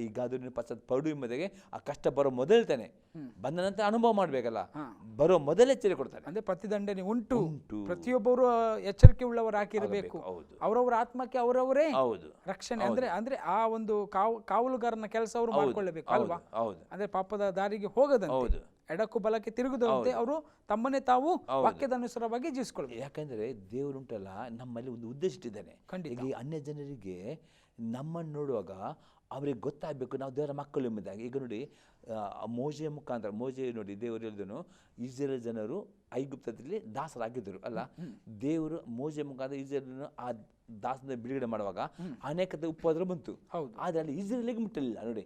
ಈಗ ಅದನ್ನ ಪಶ್ಚಾತ್ ಪಡು ಎಂಬುದಾಗೆ ಆ ಕಷ್ಟ ಬರೋ ಮೊದಲ್ತಾನೆ, ಬಂದ ನಂತರ ಅನುಭವ ಮಾಡ್ಬೇಕಲ್ಲ, ಬರೋ ಮೊದಲೇ ಎಚ್ಚರಿಕೆ ಕೊಡ್ತಾನೆ. ಅಂದ್ರೆ ಪ್ರತಿದಂಡನೆ ಉಂಟು, ಪ್ರತಿಯೊಬ್ಬರು ಎಚ್ಚರಿಕೆ ಉಳ್ಳವರಾಗಿರಬೇಕು. ಅವರವರ ಆತ್ಮಕ್ಕೆ ಅವರವರೇ ರಕ್ಷಣೆ. ಅಂದ್ರೆ ಆ ಒಂದು ಕಾವಲುಗಾರನ ಕೆಲಸ ಅವರು ಮಾಡ್ಕೊಳ್ಳಬೇಕು ಅಲ್ವಾ? ಅಂದ್ರೆ ಪಾಪದ ದಾರಿಗೆ ಹೋಗದಂತೆ, ಎಡಕ್ಕೂ ಬಲಕ್ಕೆ ತಿರುಗುದಂತೆ ಅವರು ತಮ್ಮನ್ನೇ ತಾವು ವಾಕ್ಯದ ಅನುಸಾರವಾಗಿ ಜೀವಿಸ್ಕೊಳ್ಬೇಕು. ಯಾಕಂದ್ರೆ ದೇವರುಂಟಲ್ಲ ನಮ್ಮಲ್ಲಿ ಒಂದು ಉದ್ದೇಶ ಇಟ್ಟಿದ್ದಾನೆ. ಈಗ ಅನ್ಯ ಜನರಿಗೆ ನಮ್ಮನ್ನು ನೋಡುವಾಗ ಅವರಿಗೆ ಗೊತ್ತಾಗಬೇಕು ನಾವು ದೇವರ ಮಕ್ಕಳು ಎಂಬುದಾಗಿ. ಈಗ ನೋಡಿ, ಮೋಶೆಯ ಮುಖಾಂತರ ನೋಡಿ ದೇವರು ಹೇಳಿದನು, ಇಸ್ರೇಲ್ ಜನರು ಐಗುಪ್ತದಲ್ಲಿ ದಾಸರಾಗಿದ್ದರು ಅಲ್ಲ, ದೇವರು ಮೋಶೆಯ ಮುಖಾಂತರ ಇಸ್ರೇಲ್ ಆ ದಾಸನ ಬಿಡುಗಡೆ ಮಾಡುವಾಗ ಆನೆಕಲ್ಲಿನ ಉಪದ್ರ ಬಂತು. ಆದ್ರೆ ಅಲ್ಲಿ ಇಸ್ರೇಲಿಗೆ ಮುಟ್ಟಲಿಲ್ಲ. ನೋಡಿ,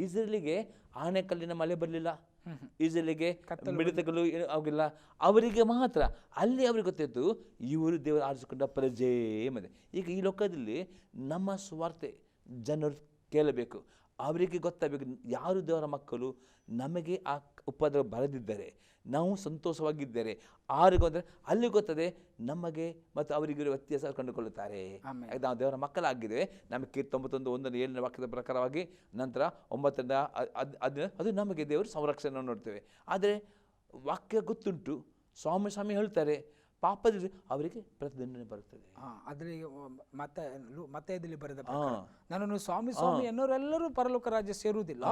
ಇಸ್ರೇಲಿಗೆ ಆನೆಕಲ್ಲಿನ ಮಳೆ ಬರಲಿಲ್ಲ, ಇಸ್ರೇಲಿಗೆ ಮಿಡತೆಗಳು ಆಗಿಲ್ಲ, ಅವರಿಗೆ ಮಾತ್ರ. ಅಲ್ಲಿ ಅವ್ರಿಗೆ ಗೊತ್ತಾಯ್ತು ಇವರು ದೇವರು ಆರಿಸಿಕೊಂಡ ಪ್ರಜೆ ಎಂಬುದೇ. ಈಗ ಈ ಲೋಕದಲ್ಲಿ ನಮ್ಮ ಸ್ವಾರ್ಥ ಜನರು ಕೇಳಬೇಕು, ಅವರಿಗೆ ಗೊತ್ತಾಗಬೇಕು ಯಾರು ದೇವರ ಮಕ್ಕಳು, ನಮಗೆ ಆ ಉಪದ್ರ ಬರದಿದ್ದರೆ ನಾವು ಸಂತೋಷವಾಗಿದ್ದರೆ ಆರಿಗೆ ಅಂದರೆ ಅಲ್ಲಿ ಗೊತ್ತದೆ ನಮಗೆ ಮತ್ತು ಅವರಿಗಿರೋ ವ್ಯತ್ಯಾಸ ಕಂಡುಕೊಳ್ಳುತ್ತಾರೆ. ನಾವು ದೇವರ ಮಕ್ಕಳಾಗಿದ್ದೇವೆ. ನಮಗೆ 91:1-7 ವಾಕ್ಯದ ಪ್ರಕಾರವಾಗಿ ನಂತರ 9ರಿಂದ ಅದು ನಮಗೆ ದೇವರು ಸಂರಕ್ಷಣೆ ನೋಡ್ತೇವೆ. ಆದರೆ ವಾಕ್ಯ ಗೊತ್ತುಂಟು, ಸ್ವಾಮಿ ಹೇಳ್ತಾರೆ, ಪಾಪದಲ್ಲಿ ಅವರಿಗೆ ಪ್ರತಿದಂಡನೆ ಬರುತ್ತದೆ. ಅದ್ರಲ್ಲಿ ಮತ್ತೆ ಇದರಲ್ಲಿ ಬರೆದ ನನ್ನನ್ನು ಸ್ವಾಮಿ ಎನ್ನುವರೆಲ್ಲರೂ ಪರಲೋಕ ರಾಜ್ಯ ಸೇರುವುದಿಲ್ಲ,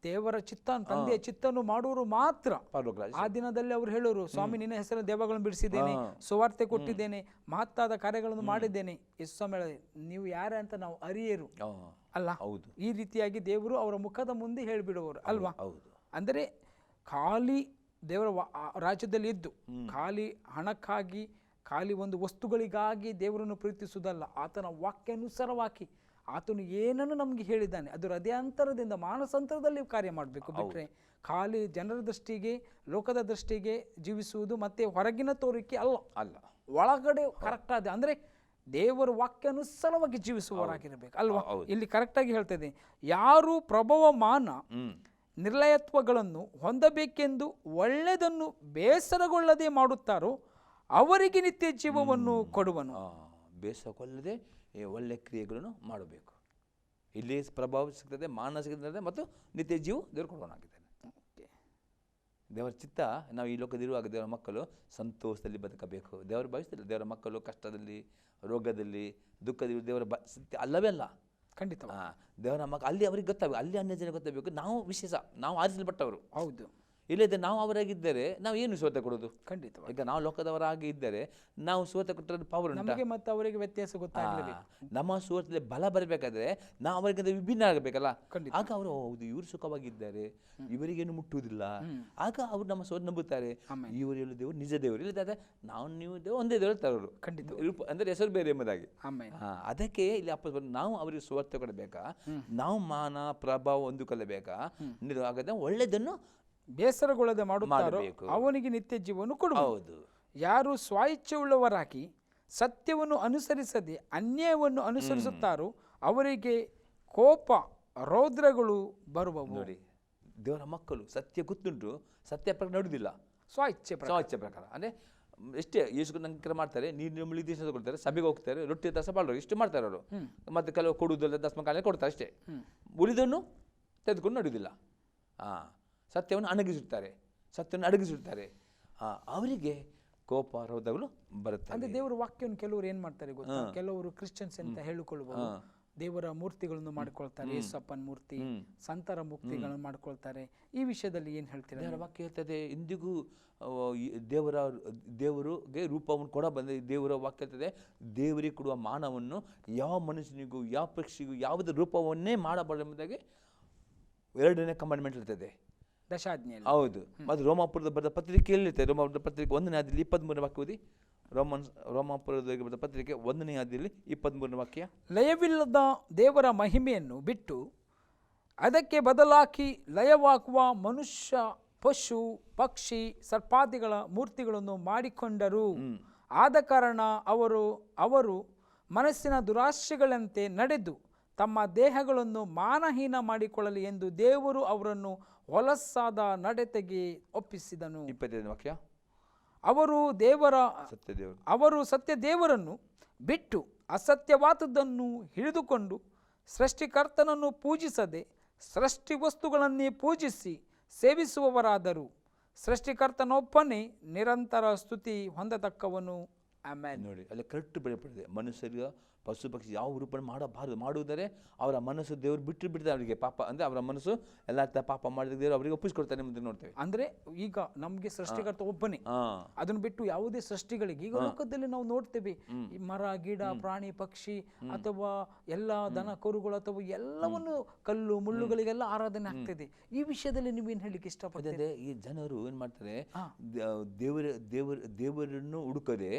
ದೇವರ ಚಿತ್ತ, ತಂದೆಯ ಚಿತ್ತನ್ನು ಮಾಡುವರು ಮಾತ್ರ. ಪರಲೋಕ ರಾಜ್ಯ. ಆ ದಿನದಲ್ಲಿ ಅವರು ಹೇಳೋರು, ಸ್ವಾಮಿ ನಿನ್ನ ಹೆಸರು ದೇವಗಳನ್ನು ಬಿಡಿಸಿದ್ದೇನೆ, ಸುವಾರ್ತೆ ಕೊಟ್ಟಿದ್ದೇನೆ, ಮಹತ್ತಾದ ಕಾರ್ಯಗಳನ್ನು ಮಾಡಿದ್ದೇನೆ. ಯೇಸು ಸ್ವಾಮಿ ಹೇಳಿದ್ರು, ನೀವು ಯಾರೇ ಅಂತ ನಾವು ಅರಿಯರು ಅಲ್ಲ. ಹೌದು. ಈ ರೀತಿಯಾಗಿ ದೇವರು ಅವರ ಮುಖದ ಮುಂದೆ ಹೇಳಿಬಿಡುವರು ಅಲ್ವಾ. ಹೌದು. ಅಂದರೆ ಖಾಲಿ ದೇವರ ರಾಜ್ಯದಲ್ಲಿ ಇದ್ದು ಖಾಲಿ ಹಣಕ್ಕಾಗಿ, ಖಾಲಿ ಒಂದು ವಸ್ತುಗಳಿಗಾಗಿ ದೇವರನ್ನು ಪ್ರೀತಿಸುವುದಲ್ಲ. ಆತನ ವಾಕ್ಯಾನುಸಾರವಾಗಿ ಆತನು ಏನನ್ನು ನಮಗೆ ಹೇಳಿದ್ದಾನೆ ಅದು ಹೃದಯಾಂತರದಿಂದ, ಮಾನಸಾಂತರದಲ್ಲಿ ಕಾರ್ಯ ಮಾಡಬೇಕು. ಬಿಟ್ಟರೆ ಖಾಲಿ ಜನರ ದೃಷ್ಟಿಗೆ, ಲೋಕದ ದೃಷ್ಟಿಗೆ ಜೀವಿಸುವುದು ಮತ್ತೆ ಹೊರಗಿನ ತೋರಿಕೆ ಅಲ್ಲ. ಅಲ್ಲ, ಒಳಗಡೆ ಕರೆಕ್ಟ್ ಆದ ಅಂದರೆ ದೇವರ ವಾಕ್ಯಾನುಸಾರವಾಗಿ ಜೀವಿಸುವವರಾಗಿರಬೇಕು ಅಲ್ವಾ. ಇಲ್ಲಿ ಕರೆಕ್ಟಾಗಿ ಹೇಳ್ತದೆ, ಯಾರು ಪ್ರಭವಮಾನ ನಿರ್ಲಯತ್ವಗಳನ್ನು ಹೊಂದಬೇಕೆಂದು ಒಳ್ಳೆಯದನ್ನು ಬೇಸರಗೊಳ್ಳದೆ ಮಾಡುತ್ತಾರೋ ಅವರಿಗೆ ನಿತ್ಯ ಜೀವವನ್ನು ಕೊಡುವನು. ಬೇಸರಗೊಳ್ಳದೆ ಒಳ್ಳೆ ಕ್ರಿಯೆಗಳನ್ನು ಮಾಡಬೇಕು. ಇಲ್ಲಿ ಪ್ರಭಾವ ಸಿಗ್ತದೆ, ಮಾನಸಿಕ ಮತ್ತು ನಿತ್ಯ ಜೀವ ದೇವರು ಕೊಡುವನಾಗಿದ್ದಾನೆ. ದೇವರ ಚಿತ್ತ ನಾವು ಈ ಲೋಕದಲ್ಲಿರುವಾಗ ದೇವರ ಮಕ್ಕಳು ಸಂತೋಷದಲ್ಲಿ ಬದುಕಬೇಕು. ದೇವರ ಭಾವಿಸ್ತಿಲ್ಲ ದೇವರ ಮಕ್ಕಳು ಕಷ್ಟದಲ್ಲಿ, ರೋಗದಲ್ಲಿ, ದುಃಖದಲ್ಲಿ ದೇವರ ಸತ್ಯ ಅಲ್ಲವೇ ಅಲ್ಲ. ಖಂಡಿತ. ದೇವರ ಮಕ್ಕಳು ಅಲ್ಲಿ ಅವರಿಗೆ ಗೊತ್ತಾಗಬೇಕು, ಅಲ್ಲಿ ಅನ್ಯ ಜನ ಗೊತ್ತಾಗಬೇಕು. ನಾವು ವಿಶೇಷ, ನಾವು ಆರಿಸಲ್ಪಟ್ಟವರು. ಹೌದು. ಇಲ್ಲದೆ ನಾವು ಅವರಾಗಿದ್ದರೆ ನಾವು ಏನು ಸೋತೆ ಕೊಡೋದು? ಖಂಡಿತ. ಈಗ ನಾವು ಲೋಕದವರಾಗಿ ಇದ್ದರೆ ನಾವು ಸೋತೆ ಕೊಟ್ಟರೆ ಪವರ್ ನಮಗೆ ಮತ್ತು ಅವರಿಗೆ ವ್ಯತ್ಯಾಸ ಗೊತ್ತಾಗಲೇಬೇಕು. ನಮ್ಮ ಸೋತಲ್ಲಿ ಬಲ ಬರಬೇಕಾದ್ರೆ ನಾವು ಅವರಿಗಿಂತ ವಿಭಿನ್ನ ಆಗಬೇಕಲ್ಲ. ಆಗ ಅವರು ಹೌದು ಇವರು ಸುಖವಾಗಿದ್ದಾರೆ, ಇವರಿಗೇನು ಮುಟ್ಟುವುದಿಲ್ಲ. ಆಗ ಅವರು ನಮ್ಮ ಸೋತ ನಂಬುತ್ತಾರೆ, ಇವರು ಹೇಳು ದೇವರು ನಿಜ ದೇವರು. ಇಲ್ಲದಾದ್ರೆ ನಾವು ನೀವು ದೇವರು ಒಂದೇ ದೇವರು ತರೋರು. ಖಂಡಿತ. ಅಂದರೆ ಹೆಸರು ಬೇರೆ ಎಂಬುದಾಗಿ. ಅದಕ್ಕೆ ಇಲ್ಲಿ ಅಪ್ಪ ನಾವು ಅವರಿಗೆ ಸುವಾರ್ತೆ ಕೊಡಬೇಕಾ, ನಾವು ಮಾನ ಪ್ರಭಾವ ಹೊಂದಿಕೊಳ್ಳಬೇಕಾ, ಹಾಗಾದ್ರೆ ಒಳ್ಳೆಯದನ್ನು ಬೇಸರಗೊಳ್ಳದೆ ಮಾಡುತ್ತಾರೋ ಅವನಿಗೆ ನಿತ್ಯ ಜೀವವನ್ನು ಕೊಡುವುದು. ಯಾರು ಸ್ವಾಯಿಚ್ಛೆಯುಳ್ಳವರಾಗಿ ಸತ್ಯವನ್ನು ಅನುಸರಿಸದೆ ಅನ್ಯಾಯವನ್ನು ಅನುಸರಿಸುತ್ತಾರೋ ಅವರಿಗೆ ಕೋಪ ರೌದ್ರಗಳು ಬರುವವು. ನೋಡಿ, ದೇವರ ಮಕ್ಕಳು ಸತ್ಯ ಗೊತ್ತುಂಟು, ಸತ್ಯ ಪ್ರಕಾರ ನಡೆದಿಲ್ಲ, ಸ್ವಾಯಿಚ್ಛೆ ಪ್ರಕಾರ. ಅಂದರೆ ಎಷ್ಟೇ ಯೇಸು ನಂಗೆ ಮಾಡ್ತಾರೆ, ನೀರು ಮುಳಿ ದೇಶ ಕೊಡ್ತಾರೆ, ಸಭೆಗೆ ಹೋಗ್ತಾರೆ, ರೊಟ್ಟಿ ದಸ ಬಾಳೋರು ಇಷ್ಟು ಮಾಡ್ತಾರೆ ಅವರು. ಮತ್ತೆ ಕೆಲವು ಕೊಡುವುದಿಲ್ಲ, ದಸ್ಮಕಾಲ ಕೊಡ್ತಾರೆ ಅಷ್ಟೇ. ಉಳಿದನ್ನು ತೆಗೆದುಕೊಂಡು ನಡೆಯುವುದಿಲ್ಲ. ಸತ್ಯವನ್ನು ಅಡಗಿಸುತ್ತಾರೆ. ಅವರಿಗೆ ಕೋಪ ರೋಧಗಳು ಬರುತ್ತೆ. ಅಂದ್ರೆ ದೇವರ ವಾಕ್ಯವನ್ನು ಕೆಲವರು ಏನ್ ಮಾಡ್ತಾರೆ ಗೊತ್ತಾ, ಕೆಲವರು ಕ್ರಿಶ್ಚಿಯನ್ಸ್ ಅಂತ ಹೇಳಿಕೊಳ್ಳಬಹುದು, ದೇವರ ಮೂರ್ತಿಗಳನ್ನು ಮಾಡಿಕೊಳ್ತಾರೆ, ಯೇಸಪ್ಪನ ಮೂರ್ತಿ, ಸಂತರ ಮೂರ್ತಿಗಳನ್ನು ಮಾಡಿಕೊಳ್ತಾರೆ. ಈ ವಿಷಯದಲ್ಲಿ ಏನ್ ಹೇಳ್ತೀರಾ? ದೇವರ ವಾಕ್ಯ ಹೇಳ್ತದೆ, ಇಂದಿಗೂ ದೇವರಿಗೆ ರೂಪವನ್ನು ಕೊಡ ಬಂದ ದೇವರ ವಾಕ್ಯ ಹೇಳ್ತದೆ, ದೇವರಿಗೆ ಕೊಡುವ ಮಾನವನ್ನು ಯಾವ ಮನುಷ್ಯನಿಗೂ ಯಾವ ಪಕ್ಷಿಗೂ ಯಾವುದೇ ರೂಪವನ್ನೇ ಮಾಡಬಾರದೆಂಬುದಾಗಿ 2ನೇ ಕಮಾಂಡ್ಮೆಂಟ್ ಇರ್ತದೆ, ದಶಾಜ್ಞೆಯಲ್ಲಿ. ಹೌದು. ಮತ್ತು ರೋಮಾಪುರದ ಬರೆದ ಪತ್ರಿಕೆಯಲ್ಲಿ ಇರ್ತದೆ, ರೋಮಾಪುರದ ಪತ್ರಿಕೆ 1ನೇ ಅಧ್ಯಾಯದಲ್ಲಿ 23ನೇ ವಾಕ್ಯ ಓದಿ. ರೋಮಾಪುರದ ಬರೆದ ಪತ್ರಿಕೆ 1ನೇ ಅಧ್ಯಾಯದಲ್ಲಿ 23ನೇ ವಾಕ್ಯ. ಲಯವಿಲ್ಲದ ದೇವರ ಮಹಿಮೆಯನ್ನು ಬಿಟ್ಟು ಅದಕ್ಕೆ ಬದಲಾಗಿ ಲಯವಾಗುವ ಮನುಷ್ಯ, ಪಶು, ಪಕ್ಷಿ, ಸರ್ಪಾದಿಗಳ ಮೂರ್ತಿಗಳನ್ನು ಮಾಡಿಕೊಂಡರು. ಆದ ಕಾರಣ ಅವರು ಮನಸ್ಸಿನ ದುರಾಶೆಗಳಂತೆ ನಡೆದು ತಮ್ಮ ದೇಹಗಳನ್ನು ಮಾನಹೀನ ಮಾಡಿಕೊಳ್ಳಲಿ ಎಂದು ದೇವರು ಅವರನ್ನು ಹೊಲಸಾದ ನಡತೆಗೆ ಒಪ್ಪಿಸಿದನು. 25ನೇ ವಾಕ್ಯ. ಅವರು ಸತ್ಯ ದೇವರನ್ನು ಬಿಟ್ಟು ಅಸತ್ಯವಾದದ್ದನ್ನು ಹಿಡಿದುಕೊಂಡು ಸೃಷ್ಟಿಕರ್ತನನ್ನು ಪೂಜಿಸದೆ ಸೃಷ್ಟಿ ವಸ್ತುಗಳನ್ನೇ ಪೂಜಿಸಿ ಸೇವಿಸುವವರಾದರು. ಸೃಷ್ಟಿಕರ್ತನೊಬ್ಬನೇ ನಿರಂತರ ಸ್ತುತಿ ಹೊಂದತಕ್ಕವನು. ಆಮೆನ್. ನೋಡಿ, ಅಲ್ಲಿ ಕರೆಕ್ಟ್ ಬೆಳೆಪಡಿದೆ. ಮನುಷ್ಯರಿಗೆ ಪಶು ಪಕ್ಷಿ ಯಾವ ರೂಪ ಮಾಡಬಾರದು, ಮಾಡುವುದರೆ ಅವರ ಮನಸ್ಸು ದೇವರು ಬಿಡ್ತಾರೆ ಅವರಿಗೆ ಪಾಪ. ಅಂದರೆ ಅವರ ಮನಸ್ಸು ಎಲ್ಲ ಪಾಪ ಮಾಡಿದ ದೇವರು ಅವರಿಗೆ ಒಪ್ಪಿಸ್ಕೊಡ್ತಾನೆ ಅಂತ ನೋಡ್ತೇವೆ. ಅಂದರೆ ಈಗ ನಮಗೆ ಸೃಷ್ಟಿಕರ್ತ ಒಬ್ಬನೇ, ಅದನ್ನು ಬಿಟ್ಟು ಯಾವುದೇ ಸೃಷ್ಟಿಗಳಿಗೆ ಈಗ ಲೋಕದಲ್ಲಿ ನಾವು ನೋಡ್ತೇವೆ, ಈ ಮರ ಗಿಡ ಪ್ರಾಣಿ ಪಕ್ಷಿ ಅಥವಾ ಎಲ್ಲ ದನ ಕರುಗಳು ಅಥವಾ ಎಲ್ಲವನ್ನು ಕಲ್ಲು ಮುಳ್ಳುಗಳಿಗೆಲ್ಲ ಆರಾಧನೆ ಆಗ್ತದೆ. ಈ ವಿಷಯದಲ್ಲಿ ನೀವೇನು ಹೇಳಲಿಕ್ಕೆ ಇಷ್ಟಪಡ್ತದೆ? ಈ ಜನರು ಏನ್ ಮಾಡ್ತಾರೆ, ದೇವರನ್ನು ಹುಡುಕದೆ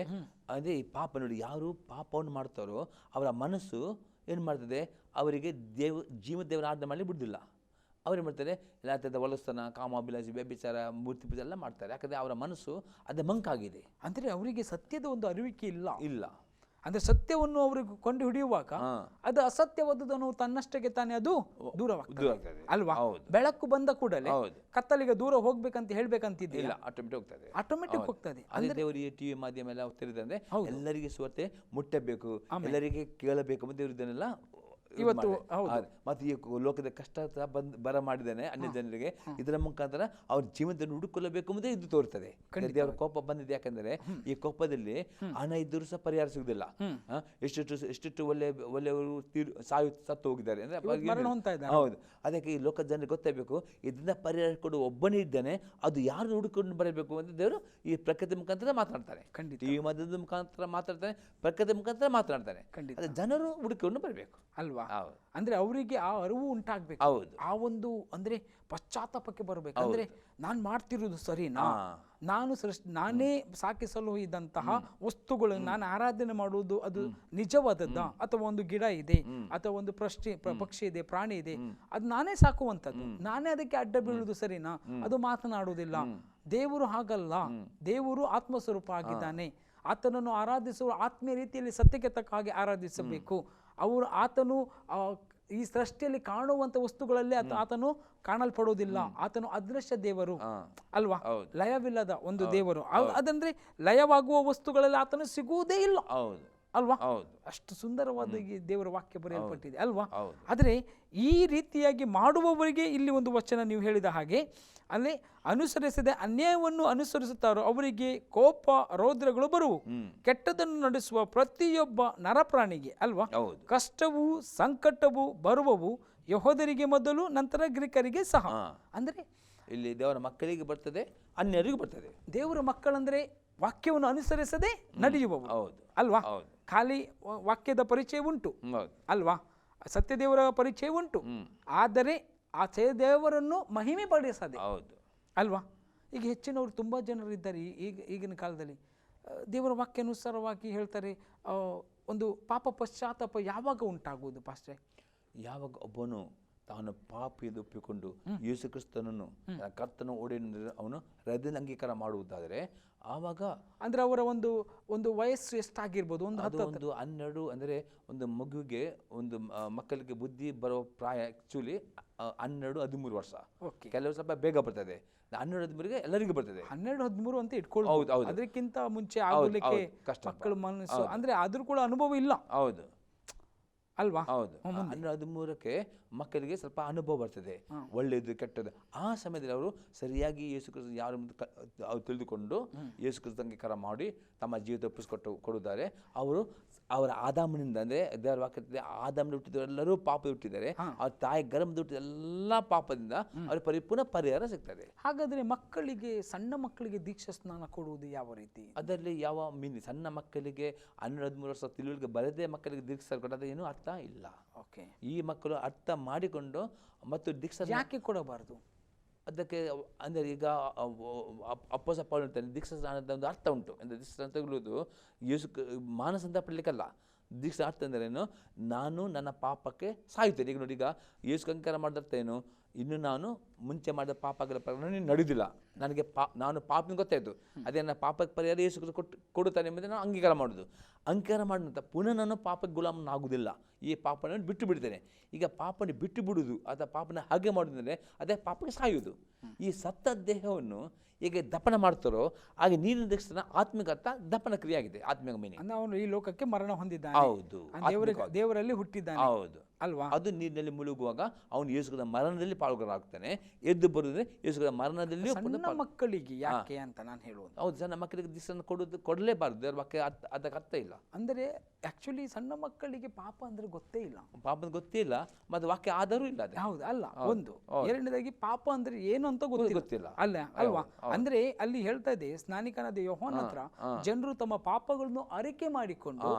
ಅದೇ ಈ ಪಾಪ. ನೋಡಿ, ಯಾರು ಪಾಪವನ್ನು ಮಾಡ್ತಾರೋ ಅವರ ಮನಸ್ಸು ಏನು ಮಾಡ್ತದೆ, ಅವರಿಗೆ ಜೀವದೇವರ ಆರಾಧನೆ ಮಾಡಲಿ ಬಿಡುದಿಲ್ಲ. ಅವ್ರು ಏನು ಮಾಡ್ತಾರೆ, ಎಲ್ಲ ಥರದ ಹೊಲಸ್ತನ, ಕಾಮಾಭಿಲಾಷಿ, ವ್ಯಭಿಚಾರ, ಮೂರ್ತಿ ಪೂಜೆ ಎಲ್ಲ ಮಾಡ್ತಾರೆ. ಯಾಕಂದರೆ ಅವರ ಮನಸ್ಸು ಅದೇ ಮಂಕಾಗಿದೆ. ಅಂದರೆ ಅವರಿಗೆ ಸತ್ಯದ ಒಂದು ಅರಿವಿಕೆ ಇಲ್ಲ. ಅಂದ್ರೆ ಸತ್ಯವನ್ನು ಅವರಿಗೆ ಕಂಡು ಹಿಡಿಯುವಾಗ ಅದು ಅಸತ್ಯವಾದದನ್ನು ತನ್ನಷ್ಟಕ್ಕೆ ತಾನೇ ಅದು ದೂರವಾಗ್ತದೆ ಅಲ್ವಾ. ಬೆಳಕು ಬಂದ ಕೂಡಲೇ ಕತ್ತಲಿಗೆ ದೂರ ಹೋಗ್ಬೇಕಂತ ಹೇಳ್ಬೇಕಂತಿದ್ದಿಲ್ಲ, ಆಟೋಮೆಟಿಕ್ ಹೋಗ್ತದೆ. ದೇವರಿಗೆ ಟಿವಿ ಮಾಧ್ಯಮ ಎಲ್ಲ ತೆರೆದಂದ್ರೆ ಎಲ್ಲರಿಗೆ ಸುವಾರ್ತೆ ಮುಟ್ಟಬೇಕು, ಎಲ್ಲರಿಗೆ ಕೇಳಬೇಕು, ದೇವರು ಇದನ್ನೆಲ್ಲ ಇವತ್ತು ಮತ್ತೆ ಈ ಲೋಕದ ಕಷ್ಟ ಬರ ಮಾಡಿದ್ದಾನೆ ಅನ್ಯ ಜನರಿಗೆ, ಇದರ ಮುಖಾಂತರ ಅವ್ರ ಜೀವನದಲ್ಲಿ ಹುಡುಕೊಳ್ಳಬೇಕು ಎಂಬುದೇ ಇದು ತೋರ್ತದೆ. ದೇವರ ಕೋಪ ಬಂದಿದೆ, ಯಾಕಂದ್ರೆ ಈ ಕೋಪದಲ್ಲಿ ಹಣ ಇದ್ದರೂ ಸಹ ಪರಿಹಾರ ಸಿಗುದಿಲ್ಲ. ಎಷ್ಟೆಷ್ಟು ಒಳ್ಳೆಯವರು ಸತ್ತು ಹೋಗಿದ್ದಾರೆ ಅಂದ್ರೆ ಹೌದು. ಅದಕ್ಕೆ ಈ ಲೋಕದ ಜನರಿಗೆ ಗೊತ್ತಾಗಬೇಕು, ಇದರಿಂದ ಪರಿಹಾರ ಕೊಡುವ ಒಬ್ಬನೇ ಇದ್ದಾನೆ, ಅದು ಯಾರು ಹುಡುಕೊಂಡು ಬರಬೇಕು ಅಂತ ದೇವರು ಈ ಪ್ರಕೃತಿ ಮುಖಾಂತರ ಮಾತನಾಡ್ತಾರೆ. ಈ ಮಧ್ಯದ ಮುಖಾಂತರ ಮಾತಾಡ್ತಾನೆ, ಪ್ರಕೃತಿ ಮುಖಾಂತರ ಮಾತನಾಡ್ತಾನೆ. ಅದೇ ಜನರು ಹುಡುಕೊಂಡು ಬರಬೇಕು ಅಲ್ವಾ? ಅಂದ್ರೆ ಅವರಿಗೆ ಆ ಅರಿವು ಉಂಟಾಗ್ಬೇಕು. ಹೌದು. ಆ ಒಂದು ಅಂದ್ರೆ ಪಶ್ಚಾತ್ತಾಪಕ್ಕೆ ಬರಬೇಕು. ಅಂದ್ರೆ ನಾನ್ ಮಾಡ್ತಿರೋದು ಸರಿನಾ, ನಾನು ನಾನೇ ಸಾಕಿಸಲು ಇದ್ದಂತಹ ವಸ್ತುಗಳನ್ನು ನಾನು ಆರಾಧನೆ ಮಾಡುವುದು ಅದು ನಿಜವಾದದ್ದ, ಅಥವಾ ಒಂದು ಗಿಡ ಇದೆ ಅಥವಾ ಒಂದು ಪಕ್ಷಿ ಇದೆ, ಪ್ರಾಣಿ ಇದೆ, ಅದು ನಾನೇ ಸಾಕುವಂಥದ್ದು, ನಾನೇ ಅದಕ್ಕೆ ಅಡ್ಡ ಬೀಳುವುದು ಸರಿನಾ? ಅದು ಮಾತನಾಡುವುದಿಲ್ಲ. ದೇವರು ಹಾಗಲ್ಲ. ದೇವರು ಆತ್ಮಸ್ವರೂಪ ಆಗಿದ್ದಾನೆ. ಆತನನ್ನು ಆರಾಧಿಸುವ ಆತ್ಮೀಯ ರೀತಿಯಲ್ಲಿ ಸತ್ಯಕ್ಕೆ ತಕ್ಕ ಹಾಗೆ ಆರಾಧಿಸಬೇಕು. ಆತನು ಈ ಸೃಷ್ಟಿಯಲ್ಲಿ ಕಾಣುವಂತ ವಸ್ತುಗಳಲ್ಲಿ ಆತನು ಕಾಣಲ್ಪಡುವುದಿಲ್ಲ. ಆತನು ಅದೃಶ್ಯ ದೇವರು ಅಲ್ವಾ, ಲಯವಿಲ್ಲದ ಒಂದು ದೇವರು. ಅದಂದ್ರೆ ಲಯವಾಗುವ ವಸ್ತುಗಳಲ್ಲಿ ಆತನು ಸಿಗುವುದೇ ಇಲ್ಲ ಅಲ್ವಾ? ಅಷ್ಟು ಸುಂದರವಾದ ದೇವರ ವಾಕ್ಯ ಬರೆಯಲ್ಪಟ್ಟಿದೆ ಅಲ್ವಾ? ಆದ್ರೆ ಈ ರೀತಿಯಾಗಿ ಮಾಡುವವರಿಗೆ ಇಲ್ಲಿ ಒಂದು ವಚನ ನೀವು ಹೇಳಿದ ಹಾಗೆ, ಅಲ್ಲಿ ಅನುಸರಿಸದೆ ಅನ್ಯಾಯವನ್ನು ಅನುಸರಿಸುತ್ತಾರೋ ಅವರಿಗೆ ಕೋಪ ರೌದ್ರಗಳು ಬರುವು. ಕೆಟ್ಟದನ್ನು ನಡೆಸುವ ಪ್ರತಿಯೊಬ್ಬ ನರಪ್ರಾಣಿಗೆ ಅಲ್ವಾ ಕಷ್ಟವು ಸಂಕಟವು ಬರುವವು, ಯಹೋದರಿಗೆ ಮೊದಲು ನಂತರ ಗ್ರೀಕರಿಗೆ ಸಹ. ಅಂದ್ರೆ ಇಲ್ಲಿ ದೇವರ ಮಕ್ಕಳಿಗೆ ಬರ್ತದೆ, ಅನ್ಯರಿಗೂ ಬರ್ತದೆ. ದೇವರ ಮಕ್ಕಳಂದ್ರೆ ವಾಕ್ಯವನ್ನು ಅನುಸರಿಸದೆ ನಡೆಯುವವು ಅಲ್ವಾ? ಖಾಲಿ ವಾಕ್ಯದ ಪರಿಚಯ ಉಂಟು ಅಲ್ವಾ, ಸತ್ಯದೇವರ ಪರಿಚಯ ಉಂಟು, ಆದರೆ ಆ ದೇವರನ್ನು ಮಹಿಮೆ ಪಡಿಸದೆ ಅಲ್ವಾ? ಈಗ ಹೆಚ್ಚಿನವರು ತುಂಬ ಜನರು ಇದ್ದಾರೆ ಈಗಿನ ಕಾಲದಲ್ಲಿ. ದೇವರ ವಾಕ್ಯಾನುಸಾರವಾಗಿ ಹೇಳ್ತಾರೆ, ಒಂದು ಪಾಪ ಪಶ್ಚಾತ್ತಾಪ ಯಾವಾಗ ಉಂಟಾಗುವುದು ಪಾಸ್ಟ್ರೆ? ಯಾವಾಗ ಒಬ್ಬನು ತಾನು ಪಾಪಿಯನ್ನು ಒಪ್ಪಿಕೊಂಡು ಯೇಸು ಕ್ರಿಸ್ತನನ್ನು ಕರ್ತನ ಓಡಿ ಅವನು ಹೃದಯದ ಅಂಗೀಕಾರ ಮಾಡುವುದಾದರೆ ಆವಾಗ, ಅಂದ್ರೆ ಅವರ ಒಂದು ವಯಸ್ಸು ಎಷ್ಟಾಗಿರ್ಬೋದು? ಒಂದು 12 ಅಂದರೆ ಒಂದು ಮಗುವಿಗೆ, ಒಂದು ಮಕ್ಕಳಿಗೆ ಬುದ್ಧಿ ಬರೋ ಪ್ರಾಯ ಆಕ್ಚುಲಿ 12-13 ವರ್ಷ. ಕೆಲವು ಸ್ವಲ್ಪ ಬೇಗ ಬರ್ತದೆ, 12-13 ಎಲ್ಲರಿಗೂ ಬರ್ತದೆ. 12-13 ಅಂತ ಇಟ್ಕೊಳ್ಳಿ. ಅದಕ್ಕಿಂತ ಮುಂಚೆ ಆಗಲಿಕ್ಕೆ ಮಕ್ಕಳ ಮನಸ್ಸು ಅಂದ್ರೆ ಅದ್ರ ಕೂಡ ಅನುಭವ ಇಲ್ಲ. ಹೌದು ಅಲ್ವಾ? ಹೌದು. 12-13ಕ್ಕೆ ಮಕ್ಕಳಿಗೆ ಸ್ವಲ್ಪ ಅನುಭವ ಬರ್ತದೆ, ಒಳ್ಳೆಯದು ಕೆಟ್ಟದ್ದು. ಆ ಸಮಯದಲ್ಲಿ ಅವರು ಸರಿಯಾಗಿ ಯೇಸು ಕ್ರಿಸ್ತ ಯಾರು ತಿಳಿದುಕೊಂಡು ಯೇಸು ಕ್ರಿಸ್ತ ಅಂಗೀಕಾರ ಮಾಡಿ ತಮ್ಮ ಜೀವಿತ ಕೊಡುತ್ತಾರೆ. ಅವರು ಅವರ ಆದಾಮನಿಂದ, ಅಂದರೆ ದೇವರ ವಾಕ್ಯದಲ್ಲಿ ಆದಾಮನ ಹುಟ್ಟಿದವರೆಲ್ಲರೂ ಪಾಪ ಹುಟ್ಟಿದ್ದಾರೆ, ಅವ್ರ ತಾಯಿ ಗರ್ಭದ ಹುಟ್ಟಿದ ಎಲ್ಲ ಪಾಪದಿಂದ ಅವ್ರ ಪರಿಪೂರ್ಣ ಪರಿಹಾರ ಸಿಗ್ತದೆ. ಹಾಗಾದ್ರೆ ಮಕ್ಕಳಿಗೆ, ಸಣ್ಣ ಮಕ್ಕಳಿಗೆ ದೀಕ್ಷಾ ಸ್ನಾನ ಕೊಡುವುದು ಯಾವ ರೀತಿ? ಅದರಲ್ಲಿ ಯಾವ ಸಣ್ಣ ಮಕ್ಕಳಿಗೆ 12-13 ವರ್ಷ ತಿಳುವಳಿಕೆ ಬರದೇ ಮಕ್ಕಳಿಗೆ ದೀಕ್ಷಾ ಕೊಡೋದು ಏನು ಅರ್ಥ ಇಲ್ಲ. ಈ ಮಕ್ಕಳು ಅರ್ಥ ಮಾಡಿಕೊಂಡು ಮತ್ತು ದೀಕ್ಷಾ ಯಾಕೆ ಕೊಡಬಾರದು? ಅದಕ್ಕೆ ಅಂದರೆ ಈಗ ಅಪ್ಪೋಸ ಪೌಲ್ ಹೇಳ್ತಾನೆ, ದೀಕ್ಷಾ ಸ್ನಾನದ ಒಂದು ಅರ್ಥ ಉಂಟು. ಅಂದರೆ ದೀಕ್ಷಾ ಸ್ನಾನ ತಗೊಳ್ಳೋದು ಯೇಸು ಮಾನಸಂತ ಪಡಲಿಕ್ಕಲ್ಲ. ದೀಕ್ಷಾ ಅರ್ಥ ಅಂದ್ರೇನು? ನಾನು ನನ್ನ ಪಾಪಕ್ಕೆ ಸಾಯುತ್ತೇನೆ. ಈಗ ನೋಡಿ, ಈಗ ಯೇಸು ಅಂಗೀಕಾರ ಮಾಡಿದರ್ಥ ಏನು? ಇನ್ನು ನಾನು ಮುಂಚೆ ಮಾಡಿದ ಪಾಪಗಳ ಪ್ರಕಾರ ನಡೆಯುವುದಿಲ್ಲ, ನನಗೆ ನಾನು ಪಾಪನ ಗೊತ್ತಾಯಿತು, ಅದೇ ನನ್ನ ಪಾಪಕ್ಕೆ ಪರಿಹಾರ ಯೇಸು ಕೊಡುತ್ತಾನೆ ಎಂಬುದನ್ನು ನಾನು ಅಂಗೀಕಾರ ಮಾಡೋದು. ಅಂಗೀಕಾರ ಮಾಡಿದಂಥ ಪುನಃ ನಾನು ಪಾಪಕ್ಕೆ ಗುಲಾಮನಾಗುವುದಿಲ್ಲ, ಈ ಪಾಪನ ಬಿಟ್ಟು ಬಿಡ್ತೇನೆ. ಈಗ ಪಾಪನ ಬಿಟ್ಟು ಬಿಡುವುದು ಅಥವಾ ಪಾಪನ ಹಾಗೆ ಮಾಡುವುದಂದರೆ ಅದೇ ಪಾಪಕ್ಕೆ ಸಾಯುವುದು. ಈ ಸತ್ತ ದೇಹವನ್ನು ಹೇಗೆ ದಪನ ಮಾಡ್ತಾರೋ ಹಾಗೆ ನೀರಿನ ದಕ್ಷಿಣ ಆತ್ಮಿಕ ಅರ್ಥ ದಪನ ಕ್ರಿಯೆ ಆಗಿದೆ. ಆತ್ಮಿಕ ಮೀನಿಂಗ್ ಅವನು ಈ ಲೋಕಕ್ಕೆ ಮರಣ ಹೊಂದಿದ್ದಾನೆ. ಹೌದು, ದೇವರಲ್ಲಿ ಹುಟ್ಟಿದ್ದಾನೆ. ಹೌದು ಅಲ್ವಾ? ಅದು ನೀರಿನಲ್ಲಿ ಮುಳುಗುವಾಗ ಅವನು ಯೇಸುವಿನ ಮರಣದಲ್ಲಿ ಪಾಲ್ಗೊಳ್ಳಾಗ್ತಾನೆ. ಎದ್ದು ಬರುವುದೇ ಯೇಸುವಿನ ಮರಣದಲ್ಲಿ. ಸಣ್ಣ ಮಕ್ಕಳಿಗೆ ಯಾಕೆ ಅಂತ ನಾನು ಹೇಳುವುದು. ಹೌದು, ಸಣ್ಣ ಮಕ್ಕಳಿಗೆ ದಿವಸ ಕೊಡಲೇಬಾರದು. ದೇವರ ವಾಕ್ಯ ಅದಕ್ಕೆ ಅರ್ಥ ಇಲ್ಲ. ಅಂದರೆ ಆಕ್ಚುಲಿ ಸಣ್ಣ ಮಕ್ಕಳಿಗೆ ಪಾಪ ಅಂದ್ರೆ ಗೊತ್ತೇ ಇಲ್ಲ, ಪಾಪದ ಗೊತ್ತೇ ಇಲ್ಲ, ಮತ್ತೆ ವಾಕ್ಯ ಆದರೂ ಇಲ್ಲ. ಹೌದು ಅಲ್ಲ, ಒಂದು. ಎರಡನೇದಾಗಿ ಪಾಪ ಅಂದ್ರೆ ಏನು ಅಂತ ಗೊತ್ತಿಲ್ಲ ಅಲ್ವಾ? ಅಂದ್ರೆ ಅಲ್ಲಿ ಹೇಳ್ತಾ ಇದೆ, ಸ್ನಾನಿಕನಾದ ಯೋಹಾನನ ಹತ್ರ ಜನರು ತಮ್ಮ ಪಾಪಗಳನ್ನು ಅರಿಕೆ ಮಾಡಿಕೊಂಡು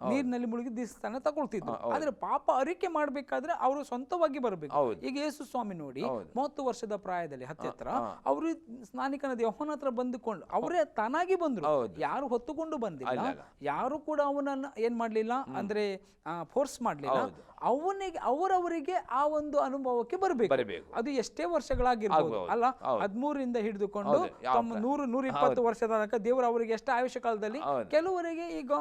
ನೀರಿನಲ್ಲಿ ಮುಳುಗಿ ದೀಕ್ಷಾಸ್ನಾನ ತಗೊಳ್ತಿದ್ರು. ಆದ್ರೆ ಪಾಪ ಅರಿಕೆ ಮಾಡ್ಬೇಕಾದ್ರೆ ಅವರು ಸ್ವಂತವಾಗಿ ಬರಬೇಕು. ಈಗ ಯೇಸು ಸ್ವಾಮಿ ನೋಡಿ 30 ವರ್ಷದ ಪ್ರಾಯದಲ್ಲಿ ಹತ್ತಿರ ಅವರು ಸ್ನಾನಿಕನಾದ ಯೋಹಾನನ ಹತ್ರ ಬಂದುಕೊಂಡು ಅವರೇ ತಾನಾಗಿ ಬಂದ್ರು, ಯಾರು ಹೊತ್ತುಕೊಂಡು ಬಂದಿಲ್ಲ, ಯಾರು ಕೂಡ ಅವನನ್ನ ಏನ್ ಮಾಡ್ಲಿಲ್ಲ, ಅಂದ್ರೆ ಫೋರ್ಸ್ ಮಾಡ್ಲಿಲ್ಲ. ಅವರವರಿಗೆ ಆ ಒಂದು ಅನುಭವಕ್ಕೆ ಬರಬೇಕು. ಅದು ಎಷ್ಟೇ ವರ್ಷಗಳಾಗಿರ್ಬೋದು ಅಲ್ಲ, 13ರಿಂದ ಹಿಡಿದುಕೊಂಡು ತಮ್ಮ 100-120 ವರ್ಷದ ತನಕ ದೇವರು ಅವರಿಗೆ ಎಷ್ಟು ಆಯುಷ್ಯ ಕಾಲದಲ್ಲಿ. ಕೆಲವರಿಗೆ ಈಗ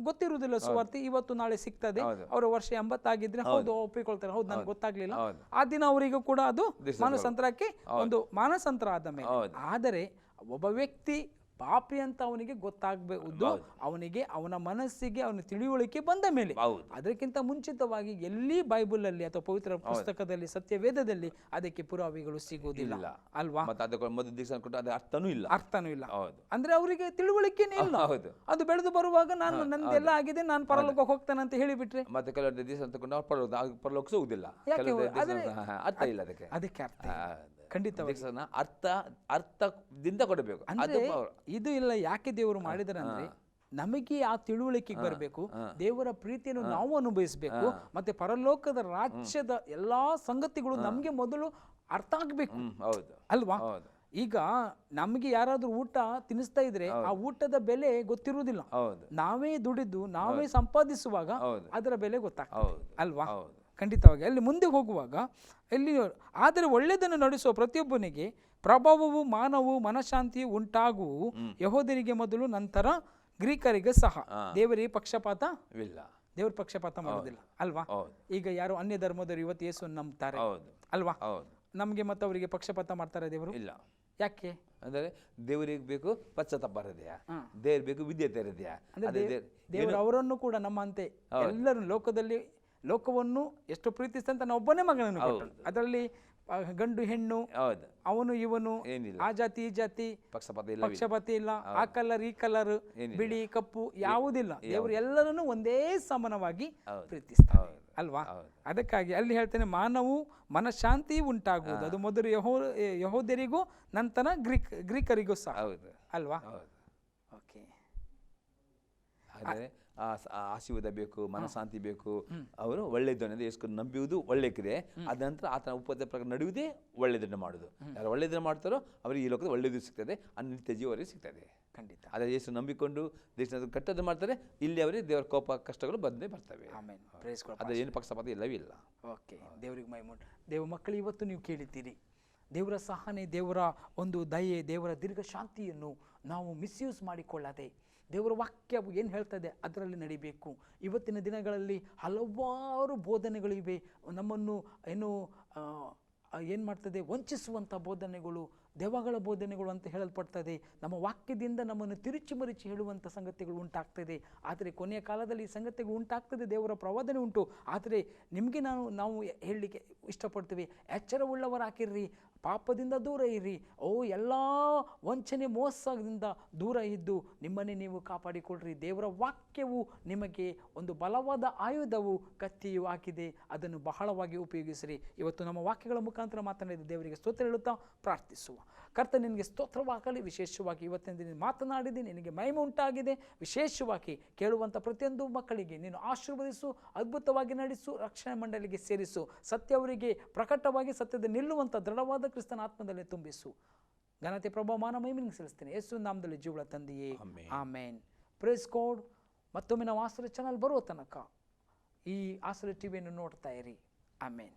ಗೊತ್ತಿರುವುದಿಲ್ಲ ಸುವಾರ್ತೆ, ಇವತ್ತು ನಾಳೆ ಸಿಗ್ತದೆ. ಅವರ ವರ್ಷ 80 ಆಗಿದ್ರೆ ಹೌದು ಒಪ್ಪಿಕೊಳ್ತಾರೆ, ಹೌದು ನನ್ಗೆ ಗೊತ್ತಾಗ್ಲಿಲ್ಲ, ಆ ದಿನ ಅವರಿಗೂ ಕೂಡ ಅದು ಮಾನಸಾಂತರಕ್ಕೆ ಒಂದು ಮಾನಸಾಂತರ ಆದ ಮೇಲೆ. ಆದರೆ ಒಬ್ಬ ವ್ಯಕ್ತಿ ಪಾಪಿ ಅಂತ ಅವನಿಗೆ ಗೊತ್ತಾಗಬಹುದು, ಅವನಿಗೆ ಅವನ ಮನಸ್ಸಿಗೆ ಅವನ ತಿಳುವಳಿಕೆ ಬಂದ ಮೇಲೆ. ಅದಕ್ಕಿಂತ ಮುಂಚಿತವಾಗಿ ಎಲ್ಲಿ ಬೈಬಲ್ ಅಲ್ಲಿ ಅಥವಾ ಪವಿತ್ರ ಪುಸ್ತಕದಲ್ಲಿ ಸತ್ಯವೇದದಲ್ಲಿ ಅದಕ್ಕೆ ಪುರಾವೆಗಳು ಸಿಗುವುದಿಲ್ಲ ಅಲ್ವಾ? ಅರ್ಥನೂ ಇಲ್ಲ. ಅಂದ್ರೆ ಅವರಿಗೆ ತಿಳುವಳಿಕೆನೇ ಇಲ್ಲ. ಅದು ಬೆಳೆದು ಬರುವಾಗ ನಾನು ನಂದೆಲ್ಲ ಆಗಿದೆ, ನಾನು ಪರಲೋಕಕ್ಕೆ ಹೋಗ್ತೇನೆ ಅಂತ ಹೇಳಿಬಿಟ್ರೆ ಮತ್ತೆ ಕೆಲವು ದಿವಸ ಅಂತಕೊಂಡು ಪರಲೋಕ ಹೋಗುದಿಲ್ಲ. ಅದಕ್ಕೆ ಅರ್ಥ ಖಂಡಿತವಾಗಿ ಅರ್ಥದಿಂದ ಕೊಡಬೇಕು. ಇದು ಇಲ್ಲ. ಯಾಕೆ ದೇವರು ಮಾಡಿದರೆ ಅಂದ್ರೆ ನಮಗೆ ಆ ತಿಳುವಳಿಕೆಗೆ ಬರಬೇಕು, ದೇವರ ಪ್ರೀತಿಯನ್ನು ನಾವು ಅನುಭವಿಸಬೇಕು, ಮತ್ತೆ ಪರಲೋಕದ ರಾಜ್ಯದ ಎಲ್ಲಾ ಸಂಗತಿಗಳು ನಮ್ಗೆ ಮೊದಲು ಅರ್ಥ ಆಗ್ಬೇಕು ಅಲ್ವಾ? ಈಗ ನಮ್ಗೆ ಯಾರಾದ್ರೂ ಊಟ ತಿನ್ನಿಸ್ತಾ ಇದ್ರೆ ಆ ಊಟದ ಬೆಲೆ ಗೊತ್ತಿರುವುದಿಲ್ಲ. ನಾವೇ ದುಡಿದು ನಾವೇ ಸಂಪಾದಿಸುವಾಗ ಅದರ ಬೆಲೆ ಗೊತ್ತಾಗ್ತದೆ ಅಲ್ವಾ? ಖಂಡಿತವಾಗಿ. ಅಲ್ಲಿ ಮುಂದೆ ಹೋಗುವಾಗ ಇಲ್ಲಿ ಆದರೆ ಒಳ್ಳೆಯದನ್ನು ನಡೆಸುವ ಪ್ರತಿಯೊಬ್ಬನಿಗೆ ಪ್ರಭಾವವು ಮಾನವು ಮನಃಶಾಂತಿಯು ಉಂಟಾಗುವು ಯಹೂದ್ಯರಿಗೆ ಮೊದಲು, ನಂತರ ಗ್ರೀಕರಿಗೆ ಸಹ. ದೇವರಿಗೆ ಪಕ್ಷಪಾತವಿಲ್ಲ, ದೇವರು ಪಕ್ಷಪಾತ ಮಾಡೋದಿಲ್ಲ ಅಲ್ವಾ? ಈಗ ಯಾರು ಅನ್ಯ ಧರ್ಮದವರು ಇವತ್ತು ಯೇಸುವನ್ನು ನಂಬ್ತಾರೆ ಅಲ್ವಾ? ನಮ್ಗೆ ಮತ್ತು ಅವರಿಗೆ ಪಕ್ಷಪಾತ ಮಾಡ್ತಾರೆ ದೇವರು? ಇಲ್ಲ. ಯಾಕೆ ಅಂದರೆ ದೇವರಿಗೆ ಬೇಕು ಪಶ್ಚಾತ್ತಾಪ ಇರದೆಯಾ, ದೇವ್ರಿಗೆ ಬೇಕು ವಿದ್ಯತೆ ಇರದೆಯಾ? ದೇವರು ಅವರನ್ನು ಕೂಡ ನಮ್ಮಂತೆ ಎಲ್ಲರೂ ಲೋಕವನ್ನು ಎಷ್ಟು ಪ್ರೀತಿಸ್ತಂತ ನಾವು ಒಬ್ಬನೇ ಮಗನನ್ನು ಕೊಟ್ಟನು. ಅದರಲ್ಲಿ ಗಂಡು ಹೆಣ್ಣು, ಅವನು ಇವನು, ಆ ಜಾತಿ ಈ ಜಾತಿ ಪಕ್ಷಪಾತ ಇಲ್ಲ, ಆ ಕಲರ್ ಈ ಕಲರ್, ಬಿಳಿ ಕಪ್ಪು ಯಾವುದಿಲ್ಲ. ದೇವರು ಎಲ್ಲರನ್ನು ಒಂದೇ ಸಮಾನವಾಗಿ ಪ್ರೀತಿಸ್ತಾರೆ ಅಲ್ವಾ? ಅದಕ್ಕಾಗಿ ಅಲ್ಲಿ ಹೇಳ್ತೇನೆ, ಮಾನವು ಮನಃಶಾಂತಿ ಉಂಟಾಗುವುದು ಅದು ಮೊದಲು ಯಹೂದ್ಯರಿಗೂ ನಂತರ ಗ್ರೀಕರಿಗೂ ಸಹ ಅಲ್ವಾ? ಓಕೆ. ಆಶೀರ್ವಾದ ಬೇಕು, ಮನಃಶಾಂತಿ ಬೇಕು. ಅವರು ಒಳ್ಳೆಯದನ್ನು ಯೇಸುವನ್ನು ನಂಬುವುದು ಒಳ್ಳೆ ಕ್ರಿಯೆ. ಅದ ನಂತರ ಆತನ ಉಪದೇಶದ ಪ್ರಕಾರ ನಡೆಯುವುದೇ ಒಳ್ಳೆಯದನ್ನು ಮಾಡುವುದು. ಯಾರು ಒಳ್ಳೆಯದನ್ನು ಮಾಡ್ತಾರೋ ಅವರಿಗೆ ಈ ಲೋಕದ ಒಳ್ಳೆಯದು ಸಿಗ್ತದೆ, ನಿತ್ಯ ಜೀವ ಅವರಿಗೆ ಸಿಗ್ತದೆ. ಖಂಡಿತ. ಅದೇ ಯೇಸು ನಂಬಿಕೊಂಡು ದೇಶದ ಕೆಟ್ಟದ್ದು ಮಾಡ್ತಾರೆ, ಇಲ್ಲಿ ಅವರಿಗೆ ದೇವರ ಕೋಪ ಕಷ್ಟಗಳು ಬಂದೇ ಬರ್ತವೆ. ಅದೇ ಏನು ಪಕ್ಷಪಾತ ಇಲ್ಲವೇ ಇಲ್ಲ. ಓಕೆ, ದೇವರಿಗೆ ಮಹಿಮೆ. ದೇವ ಮಕ್ಕಳು, ಇವತ್ತು ನೀವು ಕೇಳಿದ್ದೀರಿ, ದೇವರ ಸಹನೆ, ದೇವರ ಒಂದು ದಯೆ, ದೇವರ ದೀರ್ಘ ಶಾಂತಿಯನ್ನು ನಾವು ಮಿಸ್ಯೂಸ್ ಮಾಡಿಕೊಳ್ಳದೆ ದೇವರ ವಾಕ್ಯ ಏನು ಹೇಳ್ತದೆ ಅದರಲ್ಲಿ ನಡಿಬೇಕು. ಇವತ್ತಿನ ದಿನಗಳಲ್ಲಿ ಹಲವಾರು ಬೋಧನೆಗಳಿವೆ, ನಮ್ಮನ್ನು ಏನು ಮಾಡ್ತದೆ, ವಂಚಿಸುವಂಥ ಬೋಧನೆಗಳು, ದೆವ್ವಗಳ ಬೋಧನೆಗಳು ಅಂತ ಹೇಳಲ್ಪಡ್ತದೆ. ನಮ್ಮ ವಾಕ್ಯದಿಂದ ನಮ್ಮನ್ನು ತಿರುಚಿ ಮರಿಚಿ ಹೇಳುವಂಥ ಸಂಗತಿಗಳು ಉಂಟಾಗ್ತದೆ. ಆದರೆ ಕೊನೆಯ ಕಾಲದಲ್ಲಿ ಈ ಸಂಗತಿಗಳು ಉಂಟಾಗ್ತದೆ, ದೇವರ ಪ್ರವಾದನೆ ಉಂಟು. ಆದರೆ ನಿಮಗೆ ನಾವು ಹೇಳಲಿಕ್ಕೆ ಇಷ್ಟಪಡ್ತೀವಿ, ಎಚ್ಚರವುಳ್ಳವರಾಗಿರ್ರಿ, ಪಾಪದಿಂದ ದೂರ ಇರ್ರಿ. ಎಲ್ಲ ವಂಚನೆ ಮೋಸದಿಂದ ದೂರ ಇದ್ದು ನಿಮ್ಮನ್ನೇ ನೀವು ಕಾಪಾಡಿಕೊಳ್ಳ್ರಿ. ದೇವರ ವಾಕ್ಯವು ನಿಮಗೆ ಒಂದು ಬಲವಾದ ಆಯುಧವು, ಕತ್ತಿಯೂ ಆಗಿದೆ, ಅದನ್ನು ಬಹಳವಾಗಿ ಉಪಯೋಗಿಸಿರಿ. ಇವತ್ತು ನಮ್ಮ ವಾಕ್ಯಗಳ ಮುಖಾಂತರ ಮಾತನಾಡಿದ ದೇವರಿಗೆ ಸ್ತೋತ್ರ ಹೇಳುತ್ತಾ ಪ್ರಾರ್ಥಿಸುವ. ಕರ್ತ, ನಿನಗೆ ಸ್ತೋತ್ರವಾಗಲಿ. ವಿಶೇಷವಾಗಿ ಇವತ್ತಿನ ದಿನ ಮಾತನಾಡಿದೆ, ನಿನಗೆ ಮಹಿಮೆ ಉಂಟಾಗಿದೆ. ವಿಶೇಷವಾಗಿ ಕೇಳುವಂಥ ಪ್ರತಿಯೊಂದು ಮಕ್ಕಳಿಗೆ ನೀನು ಆಶೀರ್ವದಿಸು, ಅದ್ಭುತವಾಗಿ ನಡೆಸು, ರಕ್ಷಣಾ ಮಂಡಳಿಗೆ ಸೇರಿಸು, ಸತ್ಯವರಿಗೆ ಪ್ರಕಟವಾಗಿ ಸತ್ಯದ ನಿಲ್ಲುವಂಥ ದೃಢವಾದ ಕ್ರಿಸ್ತನ ಆತ್ಮದಲ್ಲಿ ತುಂಬಿಸು. ಘನತೆ ಪ್ರಭಾವ ಮಾನ ಮಹಿಮೆಯನ್ನು ಸಲ್ಲಿಸ್ತೇನೆ ಯೇಸು ನಾಮದಲ್ಲಿ, ಜೀವಳ ತಂದೆಯೇ, ಆಮೇನ್. Praise god. ಮತ್ತೊಮ್ಮೆ ನಾವು ಆಶ್ರಯ ಚಾನಲ್ ಬರುವ ತನಕ ಈ ಆಶ್ರಯ ಟಿವಿಯನ್ನು ನೋಡ್ತಾ ಇರಿ. ಆಮೇನ್.